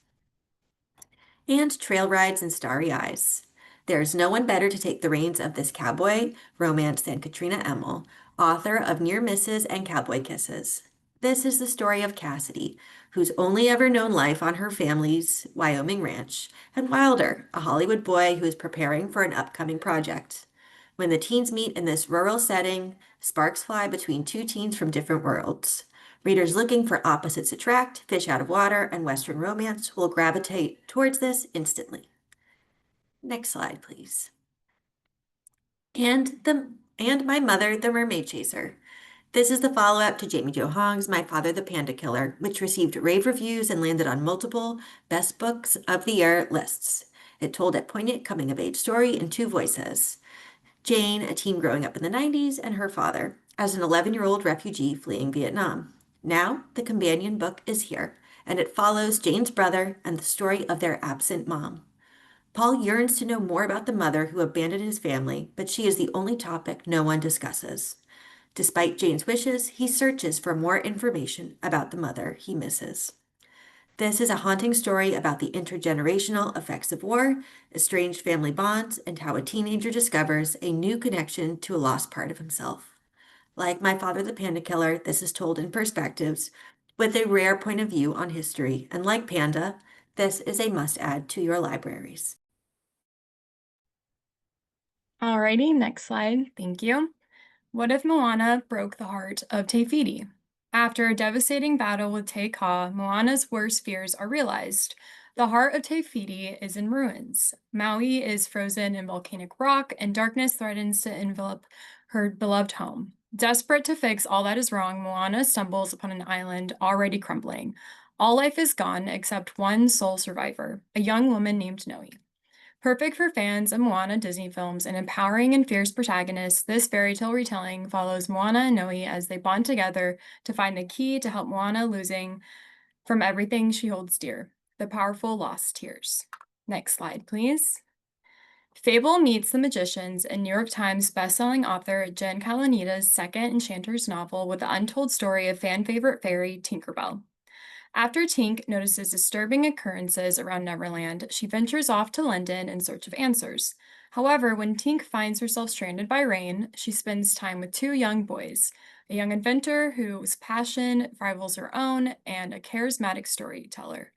And Trail Rides and Starry Eyes. There's no one better to take the reins of this cowboy romance than Katrina Emmel, author of Near Misses and Cowboy Kisses. This is the story of Cassidy, who's only ever known life on her family's Wyoming ranch, and Wilder, a Hollywood boy who is preparing for an upcoming project. When the teens meet in this rural setting, sparks fly between two teens from different worlds. Readers looking for opposites attract, fish out of water, and Western romance will gravitate towards this instantly. Next slide, please. And My Mother, the Mermaid Chaser. This is the follow-up to Jamie Jo Hong's My Father, the Panda Killer, which received rave reviews and landed on multiple Best Books of the Year lists. It told a poignant coming-of-age story in two voices. Jane, a teen growing up in the 90s, and her father, as an 11-year-old refugee fleeing Vietnam. Now, the companion book is here, and it follows Jane's brother and the story of their absent mom. Paul yearns to know more about the mother who abandoned his family, but she is the only topic no one discusses. Despite Jane's wishes, he searches for more information about the mother he misses. This is a haunting story about the intergenerational effects of war, estranged family bonds, and how a teenager discovers a new connection to a lost part of himself. Like My Father the Panda Killer, this is told in perspectives with a rare point of view on history, and like Panda, this is a must-add to your libraries. Alrighty, next slide. Thank you. What if Moana broke the heart of Te Fiti? After a devastating battle with Te Ka, Moana's worst fears are realized. The heart of Te Fiti is in ruins. Maui is frozen in volcanic rock, and darkness threatens to envelop her beloved home. Desperate to fix all that is wrong, Moana stumbles upon an island already crumbling. All life is gone except one sole survivor, a young woman named Noe. Perfect for fans of Moana Disney films and empowering and fierce protagonists, this fairy tale retelling follows Moana and Noe as they bond together to find the key to help Moana losing from everything she holds dear, the powerful lost tears. Next slide, please. Fable Meets the Magicians, a New York Times bestselling author Jen Kalanita's second Enchanter's novel with the untold story of fan favorite fairy Tinkerbell. After Tink notices disturbing occurrences around Neverland, she ventures off to London in search of answers. However, when Tink finds herself stranded by rain, she spends time with two young boys, a young inventor whose passion rivals her own, and a charismatic storyteller.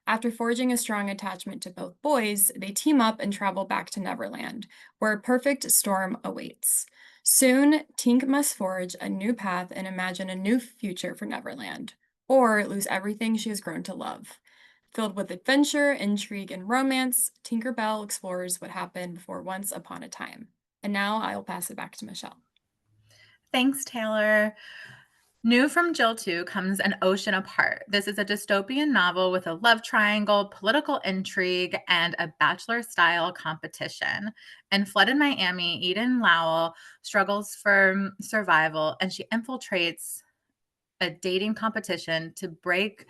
After forging a strong attachment to both boys, they team up and travel back to Neverland, where a perfect storm awaits. Soon, Tink must forge a new path and imagine a new future for Neverland, or lose everything she has grown to love. Filled with adventure, intrigue, and romance, Tinkerbell explores what happened before once upon a time. And now I will pass it back to Michelle. Thanks, Taylor. New from Jill 2 comes An Ocean Apart. This is a dystopian novel with a love triangle, political intrigue, and a bachelor-style competition. In flooded Miami, Eden Lowell struggles for survival, and she infiltrates a dating competition to break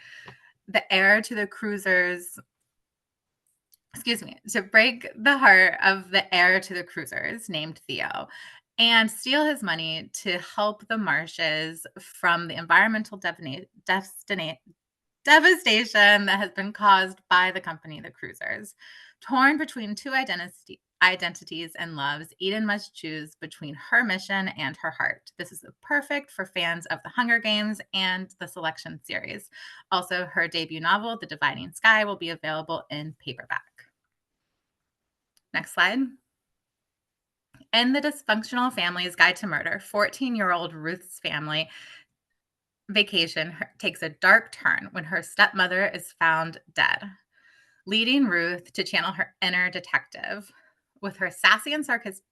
the heir to the cruisers. To break the heart of the heir to the cruisers named Theo and steal his money to help the marshes from the environmental devastation that has been caused by the company, the cruisers. Torn between two identities and loves, Eden must choose between her mission and her heart. This is perfect for fans of the Hunger Games and the Selection series. Also, her debut novel, The Dividing Sky, will be available in paperback. Next slide. In The Dysfunctional Family's Guide to Murder, 14-year-old Ruth's family vacation takes a dark turn when her stepmother is found dead, leading Ruth to channel her inner detective. With her sassy and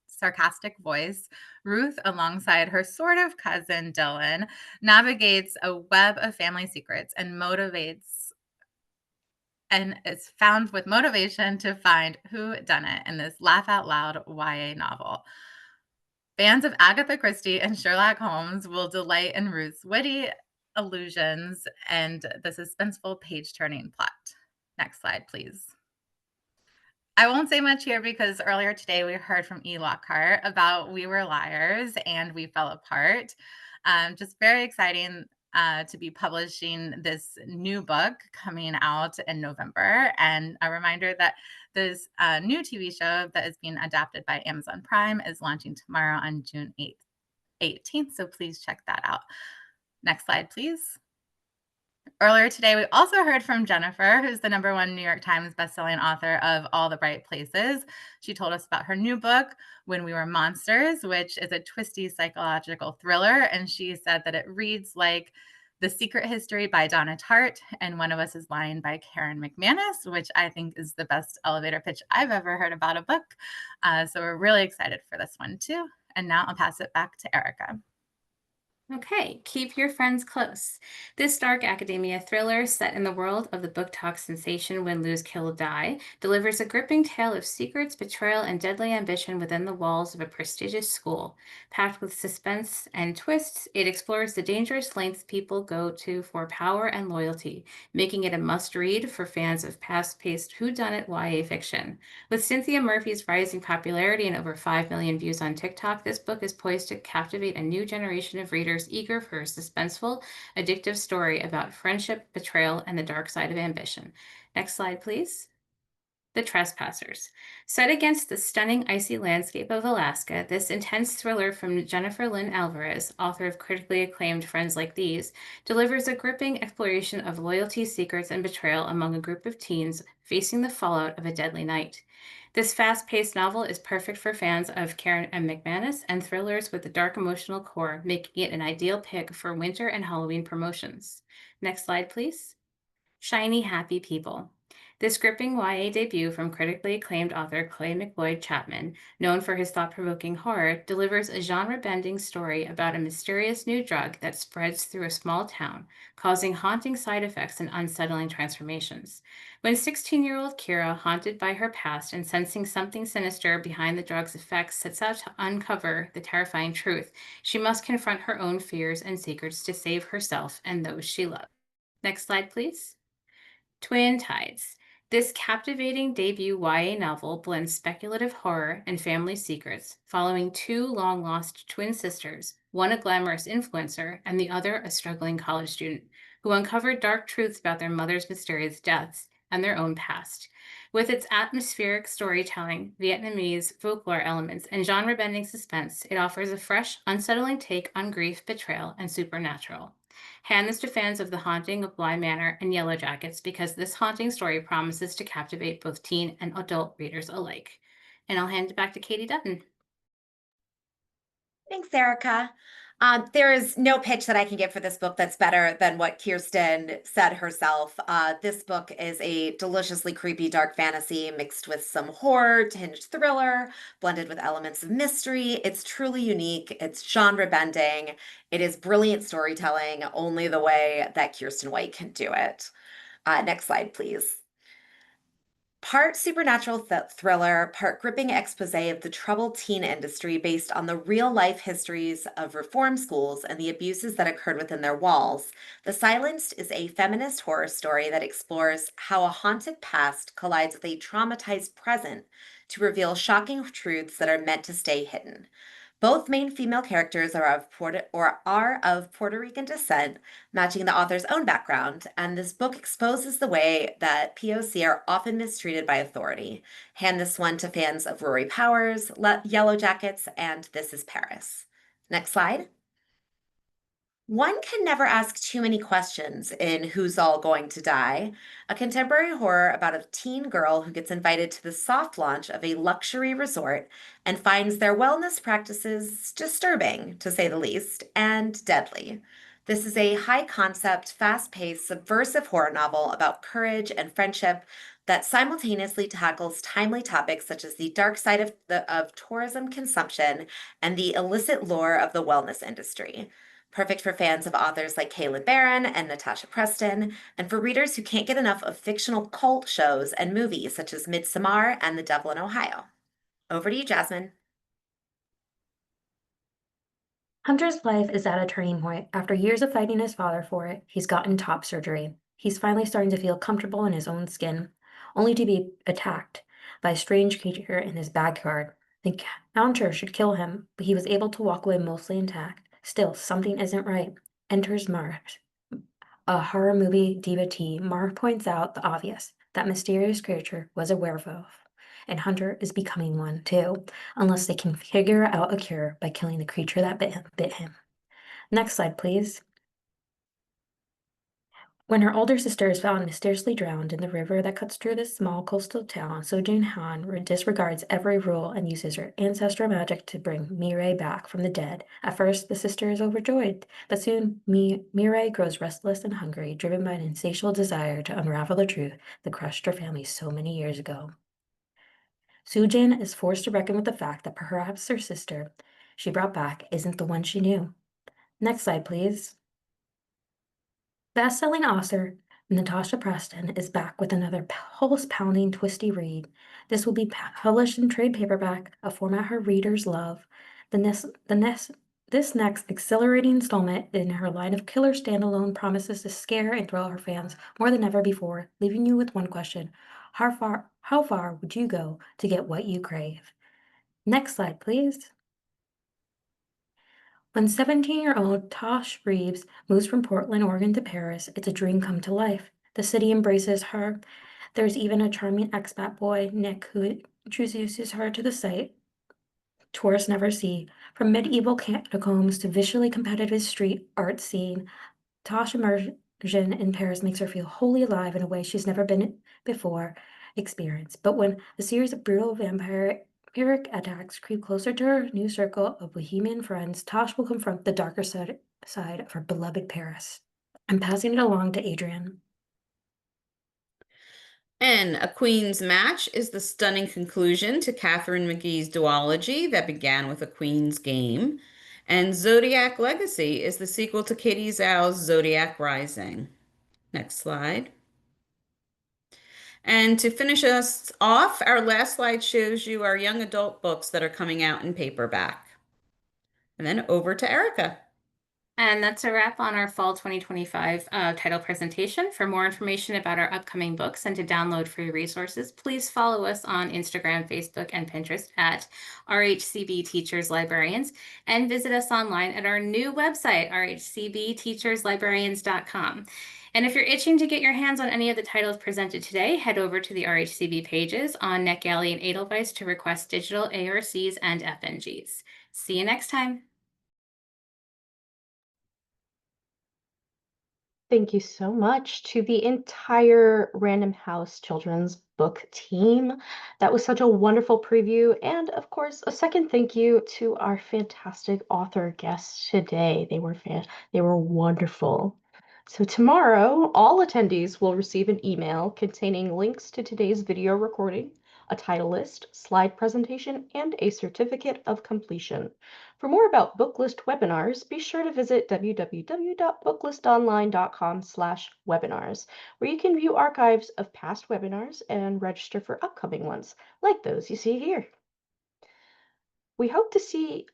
sarcastic voice, Ruth, alongside her sort of cousin Dylan, navigates a web of family secrets and is found with motivation to find who done it in this laugh out loud YA novel. Fans of Agatha Christie and Sherlock Holmes will delight in Ruth's witty allusions and the suspenseful page-turning plot. Next slide, please. I won't say much here because earlier today we heard from E. Lockhart about We Were Liars and We Fell Apart. Just very exciting to be publishing this new book coming out in November. And a reminder that this new TV show that is being adapted by Amazon Prime is launching tomorrow on June 18th. So please check that out. Next slide, please. Earlier today, we also heard from Jennifer, who's the #1 New York Times bestselling author of All the Bright Places. She told us about her new book, When We Were Monsters, which is a twisty psychological thriller. And she said that it reads like The Secret History by Donna Tartt and One of Us is Lying by Karen McManus, which I think is the best elevator pitch I've ever heard about a book. So we're really excited for this one too. And now I'll pass it back to Erica. Okay, keep your friends close. This dark academia thriller, set in the world of the book talk sensation When Lose, Kill, Die, delivers a gripping tale of secrets, betrayal, and deadly ambition within the walls of a prestigious school. Packed with suspense and twists, it explores the dangerous lengths people go to for power and loyalty, making it a must-read for fans of fast-paced whodunit YA fiction. With Cynthia Murphy's rising popularity and over 5 million views on TikTok, this book is poised to captivate a new generation of readers eager for a suspenseful, addictive story about friendship, betrayal, and the dark side of ambition. Next slide, please. The Trespassers. Set against the stunning icy landscape of Alaska, this intense thriller from Jennifer Lynn Alvarez, author of critically acclaimed Friends Like These, delivers a gripping exploration of loyalty, secrets, and betrayal among a group of teens facing the fallout of a deadly night. This fast-paced novel is perfect for fans of Karen M. McManus and thrillers with a dark emotional core, making it an ideal pick for winter and Halloween promotions. Next slide, please. Shiny Happy People. This gripping YA debut from critically acclaimed author Clay McLeod Chapman, known for his thought-provoking horror, delivers a genre-bending story about a mysterious new drug that spreads through a small town, causing haunting side effects and unsettling transformations. When 16-year-old Kira, haunted by her past and sensing something sinister behind the drug's effects, sets out to uncover the terrifying truth, she must confront her own fears and secrets to save herself and those she loves. Next slide, please. Twin Tides. This captivating debut YA novel blends speculative horror and family secrets, following two long-lost twin sisters, one a glamorous influencer and the other a struggling college student, who uncover dark truths about their mother's mysterious deaths and their own past. With its atmospheric storytelling, Vietnamese folklore elements, and genre-bending suspense, it offers a fresh, unsettling take on grief, betrayal, and supernatural. Hand this to fans of The Haunting of Bly Manor and Yellow Jackets because this haunting story promises to captivate both teen and adult readers alike. And I'll hand it back to Katie Dutton. Thanks, Erica. There is no pitch that I can give for this book that's better than what Kiersten said herself. This book is a deliciously creepy dark fantasy mixed with some horror-tinged thriller, blended with elements of mystery. It's truly unique. It's genre-bending. It is brilliant storytelling, only the way that Kiersten White can do it. Next slide, please. Part supernatural thriller, part gripping expose of the troubled teen industry based on the real-life histories of reform schools and the abuses that occurred within their walls, The Silenced is a feminist horror story that explores how a haunted past collides with a traumatized present to reveal shocking truths that are meant to stay hidden. Both main female characters are of Puerto Rican descent, matching the author's own background, and this book exposes the way that POC are often mistreated by authority. Hand this one to fans of Rory Powers, Yellow Jackets, and This Is Paris. Next slide. One can never ask too many questions in Who's All Going to Die, a contemporary horror about a teen girl who gets invited to the soft launch of a luxury resort and finds their wellness practices disturbing, to say the least, and deadly. This is a high-concept, fast-paced, subversive horror novel about courage and friendship that simultaneously tackles timely topics such as the dark side of tourism consumption and the illicit lure of the wellness industry. Perfect for fans of authors like Kaylin Barron and Natasha Preston, and for readers who can't get enough of fictional cult shows and movies such as Midsommar and The Devil in Ohio. Over to you, Jasmine. Hunter's life is at a turning point. After years of fighting his father for it, he's gotten top surgery. He's finally starting to feel comfortable in his own skin, only to be attacked by a strange creature in his backyard. The encounter should kill him, but he was able to walk away mostly intact. Still, something isn't right. Enters Mar, a horror movie devotee. Mar points out the obvious. That mysterious creature was a werewolf, and Hunter is becoming one too, unless they can figure out a cure by killing the creature that bit him. Next slide, please. When her older sister is found mysteriously drowned in the river that cuts through this small coastal town, Sojin Han disregards every rule and uses her ancestral magic to bring Mireille back from the dead. At first, the sister is overjoyed, but soon Mireille grows restless and hungry, driven by an insatiable desire to unravel the truth that crushed her family so many years ago. Sujin is forced to reckon with the fact that perhaps her sister she brought back isn't the one she knew. Next slide, please. Best-selling author Natasha Preston is back with another pulse-pounding, twisty read. This will be published in trade paperback, a format her readers love. This next exhilarating installment in her line of killer standalone promises to scare and thrill her fans more than ever before, leaving you with one question: how far would you go to get what you crave? Next slide, please. When 17-year-old Tosh Reeves moves from Portland, Oregon to Paris, it's a dream come to life. The city embraces her There's even a charming expat boy, Nick, who introduces her to the site tourists never see. From medieval catacombs to visually competitive street art scene, Tosh immersion in Paris makes her feel wholly alive in a way she's never been before experienced. But when a series of brutal vampiric attacks creep closer to her new circle of bohemian friends, Tosh will confront the darker side of her beloved Paris. I'm passing it along to Adrian. And A Queen's Match is the stunning conclusion to Catherine McGee's duology that began with A Queen's Game. And Zodiac Legacy is the sequel to Katie Zhao's Zodiac Rising. Next slide. And to finish us off, our last slide shows you our young adult books that are coming out in paperback. And then over to Erica. And that's a wrap on our fall 2025 title presentation. For more information about our upcoming books and to download free resources, please follow us on Instagram, Facebook, and Pinterest at RHCB Teachers Librarians, and visit us online at our new website, rhcbteacherslibrarians.com. And if you're itching to get your hands on any of the titles presented today, head over to the RHCB pages on NetGalley and Edelweiss to request digital ARCs and FNGs. See you next time. Thank you so much to the entire Random House Children's Book team. That was such a wonderful preview. And of course, a second thank you to our fantastic author guests today. They were wonderful. So tomorrow, all attendees will receive an email containing links to today's video recording, a title list, slide presentation, and a certificate of completion. For more about Booklist webinars, be sure to visit www.booklistonline.com/webinars, where you can view archives of past webinars and register for upcoming ones, like those you see here. We hope to see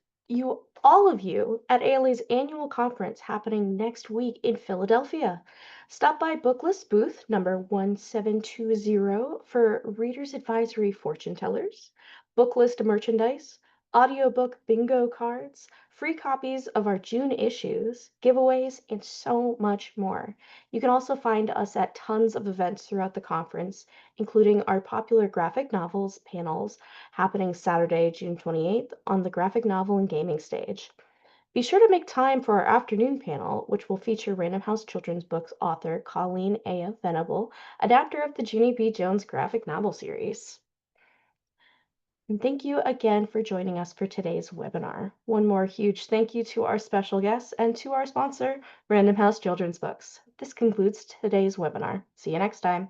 all of you at ALA's annual conference happening next week in Philadelphia. Stop by Booklist booth number 1720 for Reader's Advisory fortune tellers, Booklist merchandise, audiobook bingo cards, free copies of our June issues, giveaways, and so much more. You can also find us at tons of events throughout the conference, including our popular graphic novels panels happening Saturday, June 28th on the graphic novel and gaming stage. Be sure to make time for our afternoon panel, which will feature Random House Children's Books author Colleen A. Venable, adapter of the Junie B. Jones graphic novel series. And thank you again for joining us for today's webinar. One more huge thank you to our special guests and to our sponsor, Random House Children's Books. This concludes today's webinar. See you next time.